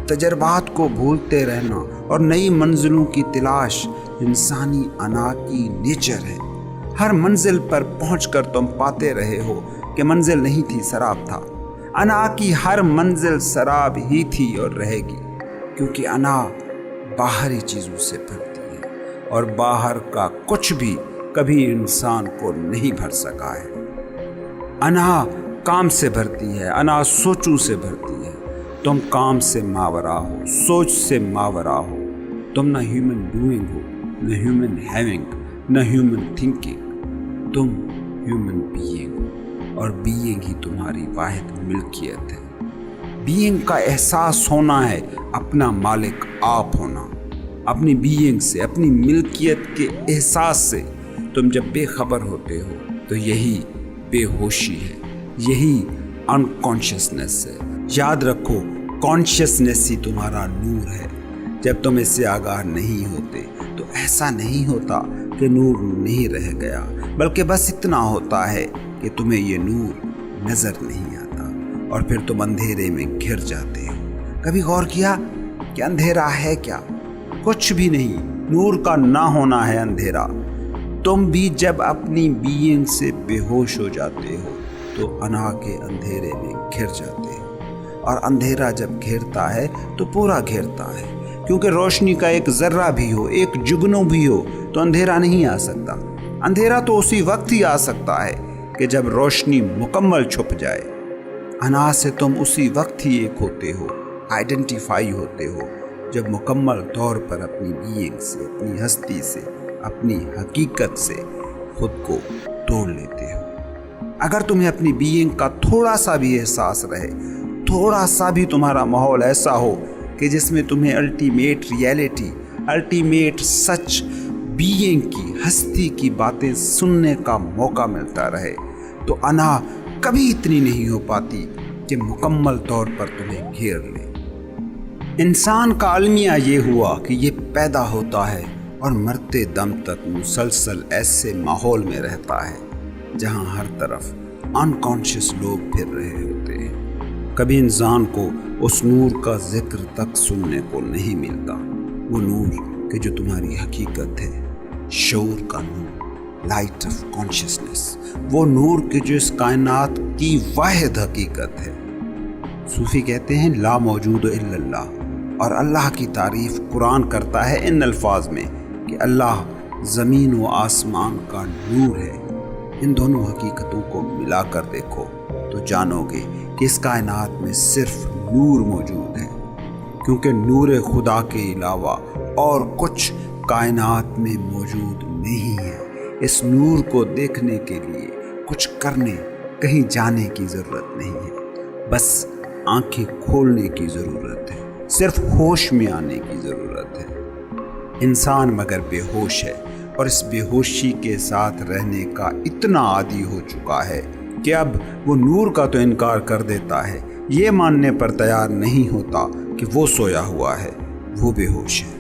تجربات کو بھولتے رہنا اور نئی منزلوں کی تلاش انسانی انا کی نیچر ہے۔ ہر منزل پر پہنچ کر تم پاتے رہے ہو کہ منزل نہیں تھی، سراب تھا۔ انا کی ہر منزل سراب ہی تھی اور رہے گی، کیونکہ انا باہری چیزوں سے بھرتی ہے، اور باہر کا کچھ بھی کبھی انسان کو نہیں بھر سکا ہے۔ انا کام سے بھرتی ہے، انا سوچوں سے بھرتی ہے۔ تم کام سے ماورا ہو، سوچ سے ماورا ہو۔ تم نہ ہیومن ڈوئنگ ہو، نہ ہیومن ہیونگ، نہ ہیومن تھنکنگ۔ تم ہیومن بینگ ہو، اور بینگ ہی تمہاری واحد ملکیت ہے۔ بینگ کا احساس ہونا ہے اپنا مالک آپ ہونا۔ اپنی بینگ سے، اپنی ملکیت کے احساس سے تم جب بے خبر ہوتے ہو تو یہی بے ہوشی ہے، یہی انکانشیسنس ہے۔ یاد رکھو، کانشیسنس ہی تمہارا نور ہے۔ جب تم اس سے آگاہ نہیں ہوتے تو ایسا نہیں ہوتا کہ نور نہیں رہ گیا، بلکہ بس اتنا ہوتا ہے کہ تمہیں یہ نور نظر نہیں آتا، اور پھر تم اندھیرے میں گھر جاتے ہو۔ کبھی غور کیا کہ اندھیرا ہے کیا؟ کچھ بھی نہیں، نور کا نہ ہونا ہے اندھیرا۔ تم بھی جب اپنی بینگ سے بے ہوش ہو جاتے ہو تو انا کے اندھیرے میں گھر جاتے ہو، اور اندھیرا جب گھیرتا ہے تو پورا گھیرتا ہے، کیونکہ روشنی کا ایک ذرہ بھی ہو، ایک جگنو بھی ہو تو اندھیرا نہیں آ سکتا۔ اندھیرا تو اسی وقت ہی آ سکتا ہے کہ جب روشنی مکمل چھپ جائے۔ انا سے تم اسی وقت ہی ایک ہوتے ہو، آئیڈینٹیفائی ہوتے ہو، جب مکمل طور پر اپنی بینگ سے، اپنی ہستی سے، اپنی حقیقت سے خود کو توڑ لیتے ہو۔ اگر تمہیں اپنی بینگ کا تھوڑا سا بھی احساس رہے، تھوڑا سا بھی تمہارا ماحول ایسا ہو کہ جس میں تمہیں الٹیمیٹ ریئلٹی، الٹیمیٹ سچ، بینگ کی، ہستی کی باتیں سننے کا موقع ملتا رہے، تو انا کبھی اتنی نہیں ہو پاتی کہ مکمل طور پر تمہیں گھیر لے۔ انسان کا المیہ یہ ہوا کہ یہ پیدا ہوتا ہے اور مرتے دم تک مسلسل ایسے ماحول میں رہتا ہے جہاں ہر طرف انکانشیس لوگ پھر رہے ہوتے ہیں۔ کبھی انسان کو اس نور کا ذکر تک سننے کو نہیں ملتا، وہ نور کہ جو تمہاری حقیقت ہے، شعور کا نور، لائٹ آف کانشیسنس، وہ نور کہ جو اس کائنات کی واحد حقیقت ہے۔ صوفی کہتے ہیں لا موجود الا اللہ، اور اللہ کی تعریف قرآن کرتا ہے ان الفاظ میں کہ اللہ زمین و آسمان کا نور ہے۔ ان دونوں حقیقتوں کو ملا کر دیکھو تو جانو گے کہ اس کائنات میں صرف نور موجود ہے، کیونکہ نور خدا کے علاوہ اور کچھ کائنات میں موجود نہیں ہے۔ اس نور کو دیکھنے کے لیے کچھ کرنے، کہیں جانے کی ضرورت نہیں ہے، بس آنکھیں کھولنے کی ضرورت ہے، صرف ہوش میں آنے کی ضرورت ہے۔ انسان مگر بے ہوش ہے، اور اس بے ہوشی کے ساتھ رہنے کا اتنا عادی ہو چکا ہے کہ اب وہ نور کا تو انکار کر دیتا ہے، یہ ماننے پر تیار نہیں ہوتا کہ وہ سویا ہوا ہے، وہ بے ہوش ہے۔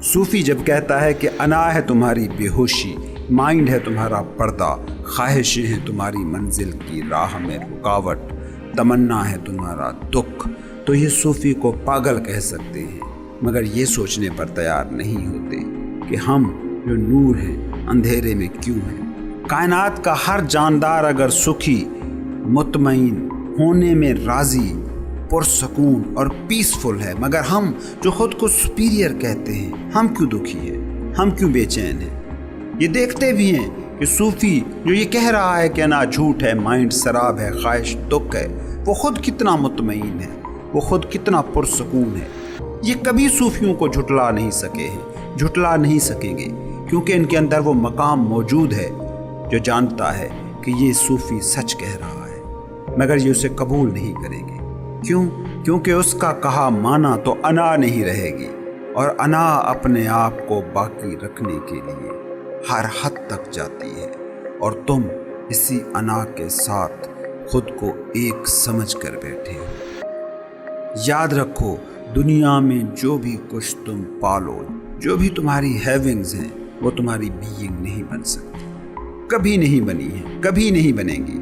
صوفی جب کہتا ہے کہ انا ہے تمہاری بے ہوشی، مائنڈ ہے تمہارا پردہ، خواہشیں ہیں تمہاری منزل کی راہ میں رکاوٹ، تمنا ہے تمہارا دکھ، تو یہ صوفی کو پاگل کہہ سکتے ہیں، مگر یہ سوچنے پر تیار نہیں ہوتے کہ ہم جو نور ہیں اندھیرے میں کیوں ہیں۔ کائنات کا ہر جاندار اگر سکھی، مطمئن، ہونے میں راضی، پرسکون اور پیسفل ہے، مگر ہم جو خود کو سپیریئر کہتے ہیں، ہم کیوں دکھی ہیں، ہم کیوں بے چین ہیں؟ یہ دیکھتے بھی ہیں کہ صوفی جو یہ کہہ رہا ہے کہ انا جھوٹ ہے، مائنڈ سراب ہے، خواہش دکھ ہے، وہ خود کتنا مطمئن ہے، وہ خود کتنا پرسکون ہے۔ یہ کبھی صوفیوں کو جھٹلا نہیں سکے ہیں، جھٹلا نہیں سکیں گے، کیونکہ ان کے اندر وہ مقام موجود ہے جو جانتا ہے کہ یہ صوفی سچ کہہ رہا ہے، مگر یہ اسے قبول نہیں کریں گے۔ کیوں؟ کیونکہ اس کا کہا مانا تو انا نہیں رہے گی، اور انا اپنے آپ کو باقی رکھنے کے لیے ہر حد تک جاتی ہے، اور تم اسی انا کے ساتھ خود کو ایک سمجھ کر بیٹھے ہو۔ یاد رکھو، دنیا میں جو بھی کچھ تم پالو، جو بھی تمہاری ہیونگز ہیں، وہ تمہاری بینگ نہیں بن سکتی، کبھی نہیں بنی ہے، کبھی نہیں بنے گی۔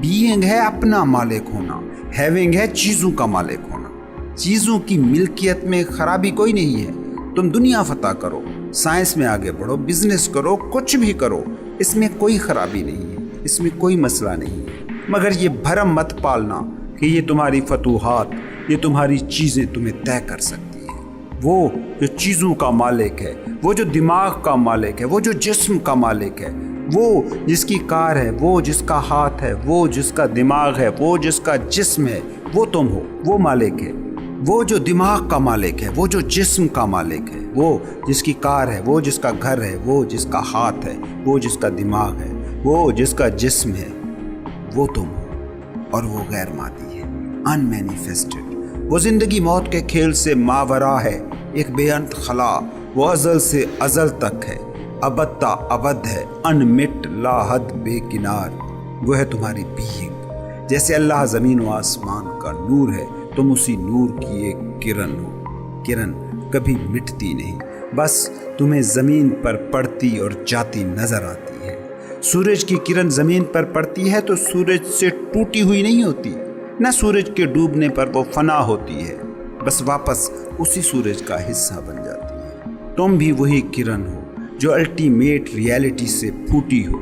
بینگ ہے اپنا مالک ہونا، ہیونگ ہے چیزوں کا مالک ہونا۔ چیزوں کی ملکیت میں خرابی کوئی نہیں ہے، تم دنیا فتح کرو، سائنس میں آگے بڑھو، بزنس کرو، کچھ بھی کرو، اس میں کوئی خرابی نہیں ہے، اس میں کوئی مسئلہ نہیں ہے، مگر یہ بھرم مت پالنا کہ یہ تمہاری فتوحات، یہ تمہاری چیزیں تمہیں طے کر سکتی ہیں۔ وہ جو چیزوں کا مالک ہے، وہ جو دماغ کا مالک ہے، وہ جو جسم کا مالک ہے، وہ جس کی کار ہے، وہ جس کا ہاتھ ہے، وہ جس کا دماغ ہے، وہ جس کا جسم ہے، وہ تم ہو، وہ مالک ہے۔ وہ جو دماغ کا مالک ہے، وہ جو جسم کا مالک ہے، وہ جس کی کار ہے، وہ جس کا گھر ہے، وہ جس کا ہاتھ ہے، وہ جس کا دماغ ہے، وہ جس کا جسم ہے، وہ تم ہو، اور وہ غیر مادی ہے، ان مینیفیسٹڈ۔ وہ زندگی موت کے کھیل سے ماورا ہے، ایک بے انت خلا، وہ ازل سے ازل تک ہے، ابد تا ابد ہے، ان مٹ لا حد بے کنار۔ وہ ہے تمہاری بینگ۔ جیسے اللہ زمین و آسمان کا نور ہے، تم اسی نور کی ایک کرن ہو۔ کرن کبھی مٹتی نہیں، بس تمہیں زمین پر پڑتی اور جاتی نظر آتی ہے۔ سورج کی کرن زمین پر پڑتی ہے تو سورج سے ٹوٹی ہوئی نہیں ہوتی، نہ سورج کے ڈوبنے پر وہ فنا ہوتی ہے، بس واپس اسی سورج کا حصہ بن جاتی ہے۔ تم بھی وہی کرن ہو جو الٹیمیٹ ریالٹی سے پھوٹی ہو،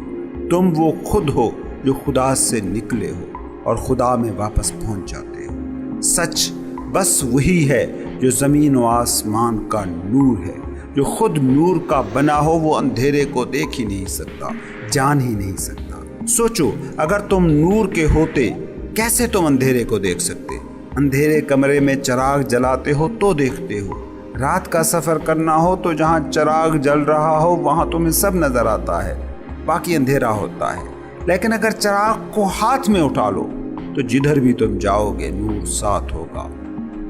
تم وہ خود ہو جو خدا سے نکلے ہو اور خدا میں واپس پہنچ جاتے ہو۔ سچ بس وہی ہے جو زمین و آسمان کا نور ہے، جو خود نور کا بنا ہو، وہ اندھیرے کو دیکھ ہی نہیں سکتا، جان ہی نہیں سکتا۔ سوچو، اگر تم نور کے ہوتے کیسے تم اندھیرے کو دیکھ سکتے؟ اندھیرے کمرے میں چراغ جلاتے ہو تو دیکھتے ہو، رات کا سفر کرنا ہو تو جہاں چراغ جل رہا ہو وہاں تمہیں سب نظر آتا ہے، باقی اندھیرا ہوتا ہے۔ لیکن اگر چراغ کو ہاتھ میں اٹھا لو تو جدھر بھی تم جاؤ گے نور ساتھ ہوگا۔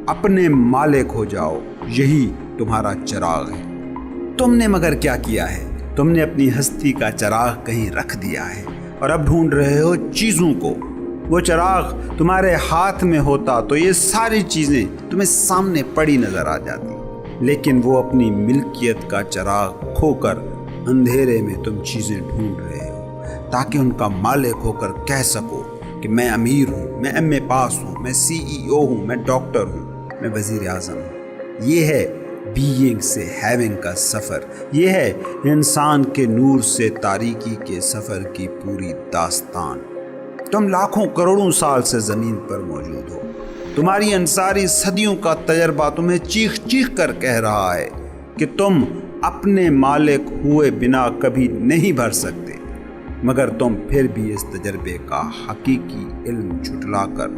اپنے مالک ہو جاؤ، یہی تمہارا چراغ ہے۔ تم نے مگر کیا کیا ہے؟ تم نے اپنی ہستی کا چراغ کہیں رکھ دیا ہے اور اب ڈھونڈ رہے ہو چیزوں کو۔ وہ چراغ تمہارے ہاتھ میں ہوتا تو یہ ساری چیزیں تمہیں سامنے پڑی نظر آ جاتی، لیکن وہ اپنی ملکیت کا چراغ کھو کر اندھیرے میں تم چیزیں ڈھونڈ رہے ہو تاکہ ان کا مالک ہو کر کہہ سکو کہ میں امیر ہوں، میں ایم اے پاس ہوں، میں CEO ہوں، میں ڈاکٹر ہوں، میں وزیر اعظم ہوں۔ یہ ہے بینگ سے ہیونگ کا سفر، یہ ہے انسان کے نور سے تاریکی کے سفر کی پوری داستان۔ تم لاکھوں کروڑوں سال سے زمین پر موجود ہو، تمہاری انصاری صدیوں کا تجربہ تمہیں چیخ چیخ کر کہہ رہا ہے کہ تم اپنے مالک ہوئے بنا کبھی نہیں بھر سکتے، مگر تم پھر بھی اس تجربے کا حقیقی علم جھٹلا کر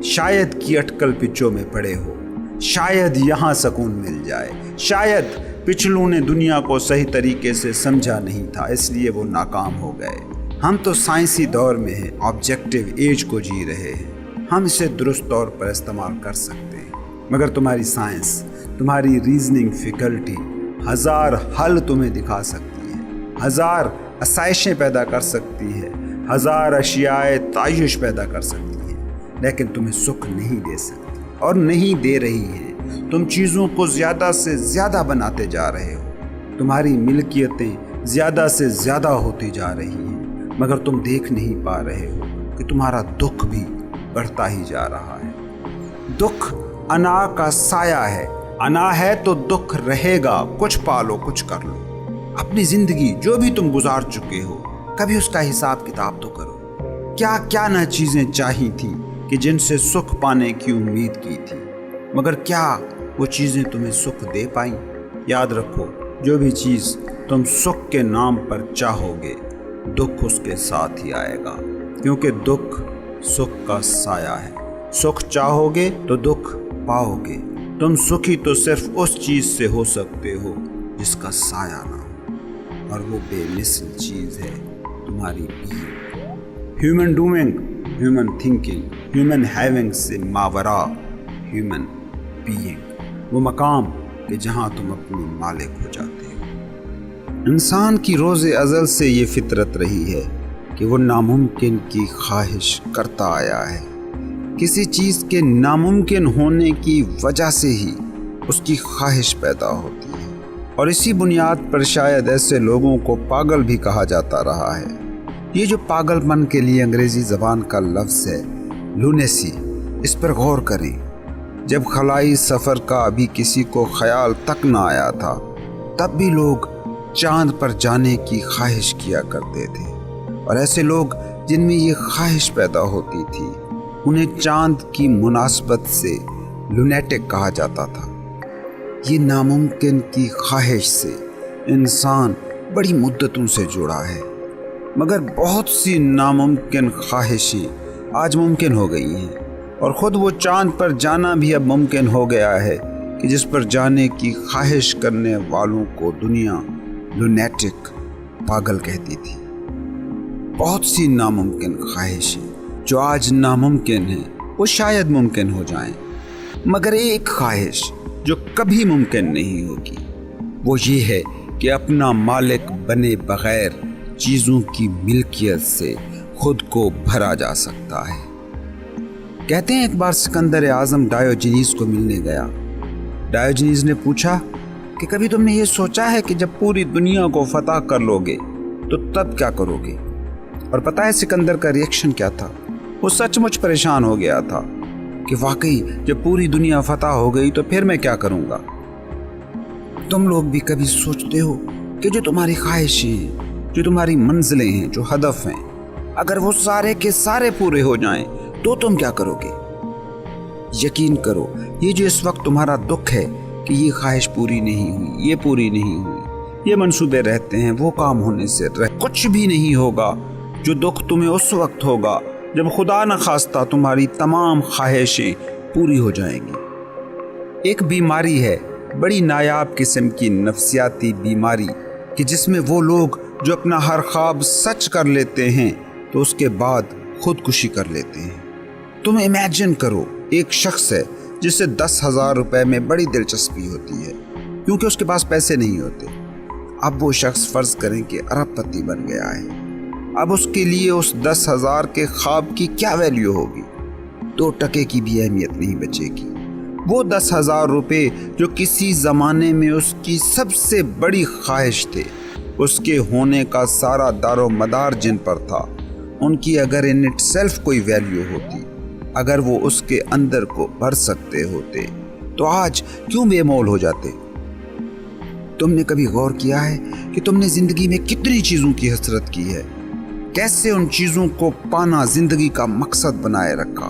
شاید کی اٹکل پچوں میں پڑے ہو۔ شاید یہاں سکون مل جائے، شاید پچھلوں نے دنیا کو صحیح طریقے سے سمجھا نہیں تھا، اس لیے وہ ناکام ہو گئے۔ ہم تو سائنسی دور میں ہیں، آبجیکٹیو ایج کو جی رہے ہیں، ہم اسے درست طور پر استعمال کر سکتے ہیں، مگر تمہاری سائنس، تمہاری ریزننگ فیکلٹی ہزار حل تمہیں دکھا سکتی ہے، ہزار آسائشیں پیدا کر سکتی ہے، ہزار اشیاء تعیش پیدا کر سکتی ہے، لیکن تمہیں سکھ نہیں دے سکتی اور نہیں دے رہی ہے۔ تم چیزوں کو زیادہ سے زیادہ بناتے جا رہے ہو، تمہاری ملکیتیں زیادہ سے زیادہ ہوتی جا رہی ہیں، مگر تم دیکھ نہیں پا رہے ہو کہ تمہارا دکھ بھی بڑھتا ہی جا رہا ہے۔ دکھ انا کا سایہ ہے، انا ہے تو دکھ رہے گا، کچھ پالو کچھ کر لو۔ اپنی زندگی جو بھی تم گزار چکے ہو، کبھی اس کا حساب کتاب تو کرو۔ کیا کیا نہ چیزیں چاہی تھیں کہ جن سے سکھ پانے کی امید کی تھی، مگر کیا وہ چیزیں تمہیں سکھ دے پائیں؟ یاد رکھو، جو بھی چیز تم سکھ کے نام پر چاہو گے، دکھ اس کے ساتھ ہی آئے گا، کیونکہ دکھ سکھ کا سایہ ہے۔ سکھ چاہو گے تو دکھ پاؤ گے۔ تم سکھی تو صرف اس چیز سے ہو سکتے ہو جس کا سایہ نہ ہو، اور وہ بے مثل چیز ہے تمہاری being. Human doing, human thinking, human having سے ماورا ہیومن بینگ، وہ مقام کہ جہاں تم اپنے مالک ہو جاتے ہو۔ انسان کی روز ازل سے یہ فطرت رہی ہے کہ وہ ناممکن کی خواہش کرتا آیا ہے۔ کسی چیز کے ناممکن ہونے کی وجہ سے ہی اس کی خواہش پیدا ہوتی ہے، اور اسی بنیاد پر شاید ایسے لوگوں کو پاگل بھی کہا جاتا رہا ہے۔ یہ جو پاگل پن کے لیے انگریزی زبان کا لفظ ہے لونیسی، اس پر غور کریں۔ جب خلائی سفر کا ابھی کسی کو خیال تک نہ آیا تھا، تب بھی لوگ چاند پر جانے کی خواہش کیا کرتے تھے، اور ایسے لوگ جن میں یہ خواہش پیدا ہوتی تھی انہیں چاند کی مناسبت سے لونیٹک کہا جاتا تھا۔ یہ ناممکن کی خواہش سے انسان بڑی مدتوں سے جڑا ہے، مگر بہت سی ناممکن خواہشیں آج ممکن ہو گئی ہیں، اور خود وہ چاند پر جانا بھی اب ممکن ہو گیا ہے کہ جس پر جانے کی خواہش کرنے والوں کو دنیا لونیٹک، پاگل کہتی تھی۔ بہت سی ناممکن خواہشیں جو آج ناممکن ہیں وہ شاید ممکن ہو جائیں، مگر ایک خواہش جو کبھی ممکن نہیں ہوگی وہ یہ ہے کہ اپنا مالک بنے بغیر چیزوں کی ملکیت سے خود کو بھرا جا سکتا ہے۔ کہتے ہیں ایک بار سکندر اعظم ڈایوجینیز کو ملنے گیا۔ ڈایوجینیز نے پوچھا کہ کبھی تم نے یہ سوچا ہے کہ جب پوری دنیا کو فتح کر لو گے تو تب کیا کرو گے؟ اور پتہ ہے سکندر کا ریئیکشن کیا تھا؟ وہ سچ مچ پریشان ہو گیا تھا کہ واقعی جب پوری دنیا فتح ہو گئی تو پھر میں کیا کروں گا؟ تم لوگ بھی کبھی سوچتے ہو کہ جو تمہاری خواہشیں ہیں، جو تمہاری منزلیں ہیں، جو ہدف ہیں، اگر وہ سارے کے سارے پورے ہو جائیں تو تم کیا کرو گے؟ یقین کرو، یہ جو اس وقت تمہارا دکھ ہے کہ یہ خواہش پوری نہیں ہوئی، یہ پوری نہیں ہوئی، یہ منصوبے رہتے ہیں، وہ کام ہونے سے کچھ بھی نہیں ہوگا۔ جو دکھ تمہیں اس وقت ہوگا جب خدا نہ خواستہ تمہاری تمام خواہشیں پوری ہو جائیں گی۔ ایک بیماری ہے، بڑی نایاب قسم کی نفسیاتی بیماری، کہ جس میں وہ لوگ جو اپنا ہر خواب سچ کر لیتے ہیں تو اس کے بعد خودکشی کر لیتے ہیں۔ تم امیجن کرو، ایک شخص ہے جسے 10,000 روپے میں بڑی دلچسپی ہوتی ہے کیونکہ اس کے پاس پیسے نہیں ہوتے۔ اب وہ شخص فرض کریں کہ ارب پتی بن گیا ہے۔ اب اس کے لیے اس 10,000 کے خواب کی کیا ویلیو ہوگی؟ 2 ٹکے کی بھی اہمیت نہیں بچے گی۔ وہ 10,000 روپے جو کسی زمانے میں اس کی سب سے بڑی خواہش تھے، اس کے ہونے کا سارا دار و مدار جن پر تھا، ان کی اگر ان اٹ سیلف کوئی ویلیو ہوتی، اگر وہ اس کے اندر کو بھر سکتے ہوتے، تو آج کیوں بے مول ہو جاتے؟ تم نے کبھی غور کیا ہے کہ تم نے زندگی میں کتنی چیزوں کی حسرت کی ہے؟ کیسے ان چیزوں کو پانا زندگی کا مقصد بنائے رکھا؟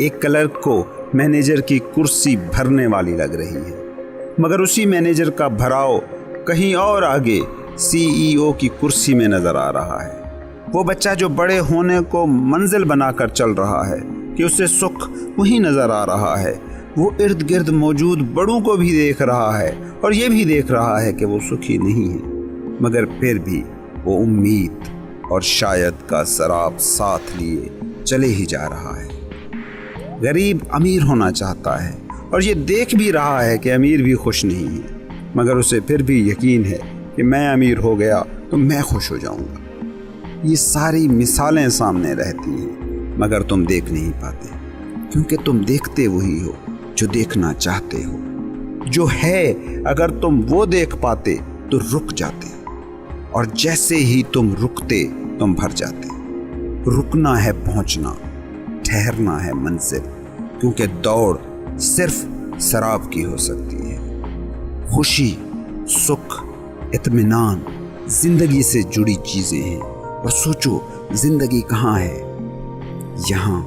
ایک کلرک کو مینیجر کی کرسی بھرنے والی لگ رہی ہے، مگر اسی مینیجر کا بھراؤ کہیں اور آگے CEO کی کرسی میں نظر آ رہا ہے۔ وہ بچہ جو بڑے ہونے کو منزل بنا کر چل رہا ہے کہ اسے سکھ وہی نظر آ رہا ہے، وہ ارد گرد موجود بڑوں کو بھی دیکھ رہا ہے اور یہ بھی دیکھ رہا ہے کہ وہ سکھی نہیں ہے، مگر پھر بھی وہ امید اور شاید کا سراب ساتھ لیے چلے ہی جا رہا ہے۔ غریب امیر ہونا چاہتا ہے اور یہ دیکھ بھی رہا ہے کہ امیر بھی خوش نہیں ہے، مگر اسے پھر بھی یقین ہے کہ میں امیر ہو گیا تو میں خوش ہو جاؤں گا۔ یہ ساری مثالیں سامنے رہتی ہیں، مگر تم دیکھ نہیں پاتے، کیونکہ تم دیکھتے وہی ہو جو دیکھنا چاہتے ہو۔ جو ہے اگر تم وہ دیکھ پاتے تو رک جاتے، اور جیسے ہی تم رکتے تم بھر جاتے۔ رکنا ہے پہنچنا، ٹھہرنا ہے منزل، کیونکہ دوڑ صرف سراب کی ہو سکتی ہے۔ خوشی، سکھ، اطمینان زندگی سے جڑی چیزیں ہیں، اور سوچو زندگی کہاں ہے؟ یہاں،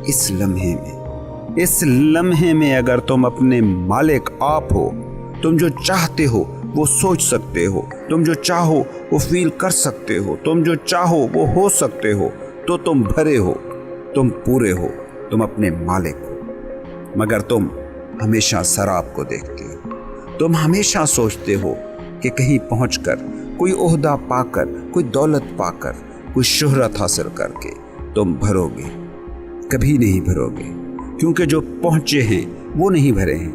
اس لمحے میں۔ اس لمحے میں اگر تم اپنے مالک آپ ہو، تم جو چاہتے ہو وہ سوچ سکتے ہو، تم جو چاہو وہ فیل کر سکتے ہو، تم جو چاہو وہ ہو سکتے ہو، تو تم بھرے ہو، تم پورے ہو، تم اپنے مالک ہو۔ مگر تم ہمیشہ سراب کو دیکھتے ہو، تم ہمیشہ سوچتے ہو کہ کہیں پہنچ کر، کوئی عہدہ پا کر، کوئی دولت پا کر، کوئی شہرت حاصل کر کے تم بھرو گے۔ کبھی نہیں بھرو گے، کیونکہ جو پہنچے ہیں وہ نہیں بھرے ہیں۔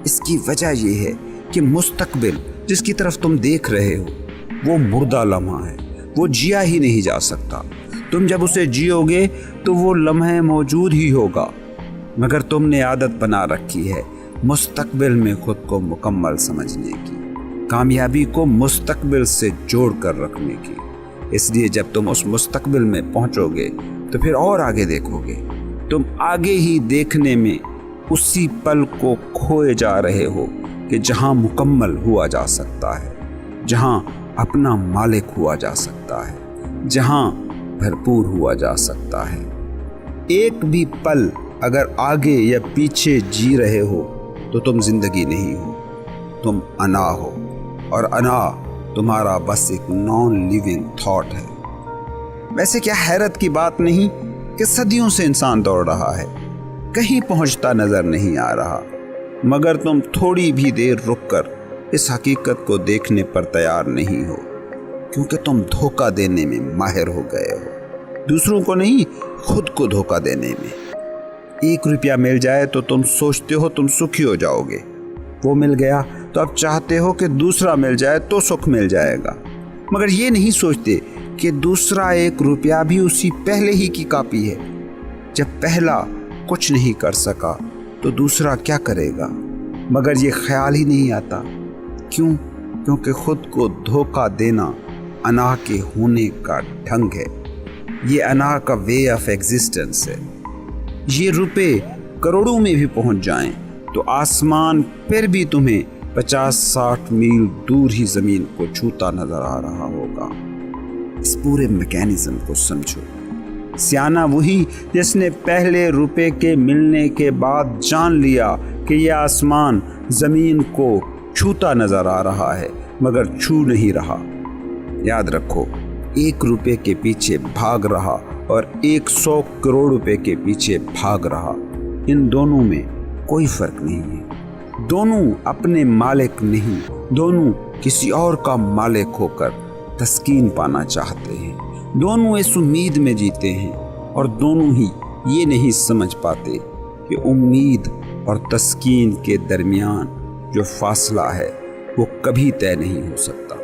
اس کی وجہ یہ ہے کہ مستقبل جس کی طرف تم دیکھ رہے ہو وہ مردہ لمحہ ہے، وہ جیا ہی نہیں جا سکتا۔ تم جب اسے جیو گے تو وہ لمحہ موجود ہی ہوگا، مگر تم نے عادت بنا رکھی ہے مستقبل میں خود کو مکمل سمجھنے کی، کامیابی کو مستقبل سے جوڑ کر رکھنے کی۔ اس لیے جب تم اس مستقبل میں پہنچو گے تو پھر اور آگے دیکھو گے، تم آگے ہی دیکھنے میں اسی پل کو کھوئے جا رہے ہو کہ جہاں مکمل ہوا جا سکتا ہے، جہاں اپنا مالک ہوا جا سکتا ہے، جہاں بھرپور ہوا جا سکتا ہے۔ ایک بھی پل اگر آگے یا پیچھے جی رہے ہو تو تم زندگی نہیں ہو، تم انا ہو، اور انا تمہارا بس ایک نان لیونگ تھاٹ ہے۔ ویسے کیا حیرت کی بات نہیں کہ صدیوں سے انسان دوڑ رہا ہے، کہیں پہنچتا نظر نہیں آ رہا، مگر تم تھوڑی بھی دیر رک کر اس حقیقت کو دیکھنے پر تیار نہیں ہو، کیونکہ تم دھوکہ دینے میں ماہر ہو گئے ہو، دوسروں کو نہیں، خود کو دھوکہ دینے میں۔ 1 روپیہ مل جائے تو تم سوچتے ہو تم سکھی ہو جاؤ گے، وہ مل گیا تو اب چاہتے ہو کہ دوسرا مل جائے تو سکھ مل جائے گا، مگر یہ نہیں سوچتے کہ دوسرا 1 روپیہ بھی اسی پہلے ہی کی کاپی ہے۔ جب پہلا کچھ نہیں کر سکا تو دوسرا کیا کرے گا؟ مگر یہ خیال ہی نہیں آتا۔ کیوں؟ کیونکہ خود کو دھوکہ دینا انا کے ہونے کا ڈھنگ ہے، یہ انا کا وے آف ایگزسٹنس ہے۔ یہ روپے کروڑوں میں بھی پہنچ جائیں تو آسمان پھر بھی تمہیں 50-60 میل دور ہی زمین کو چھوتا نظر آ رہا ہوگا۔ اس پورے میکینزم کو سمجھو۔ سیانہ وہی جس نے پہلے روپے کے ملنے کے بعد جان لیا کہ یہ آسمان زمین کو چھوتا نظر آ رہا ہے مگر چھو نہیں رہا۔ یاد رکھو، 1 روپے کے پیچھے بھاگ رہا اور 100 کروڑ روپے کے پیچھے بھاگ رہا، ان دونوں میں کوئی فرق نہیں ہے۔ دونوں اپنے مالک نہیں، دونوں کسی اور کا مالک ہو کر تسکین پانا چاہتے ہیں، دونوں اس امید میں جیتے ہیں، اور دونوں ہی یہ نہیں سمجھ پاتے کہ امید اور تسکین کے درمیان جو فاصلہ ہے وہ کبھی طے نہیں ہو سکتا۔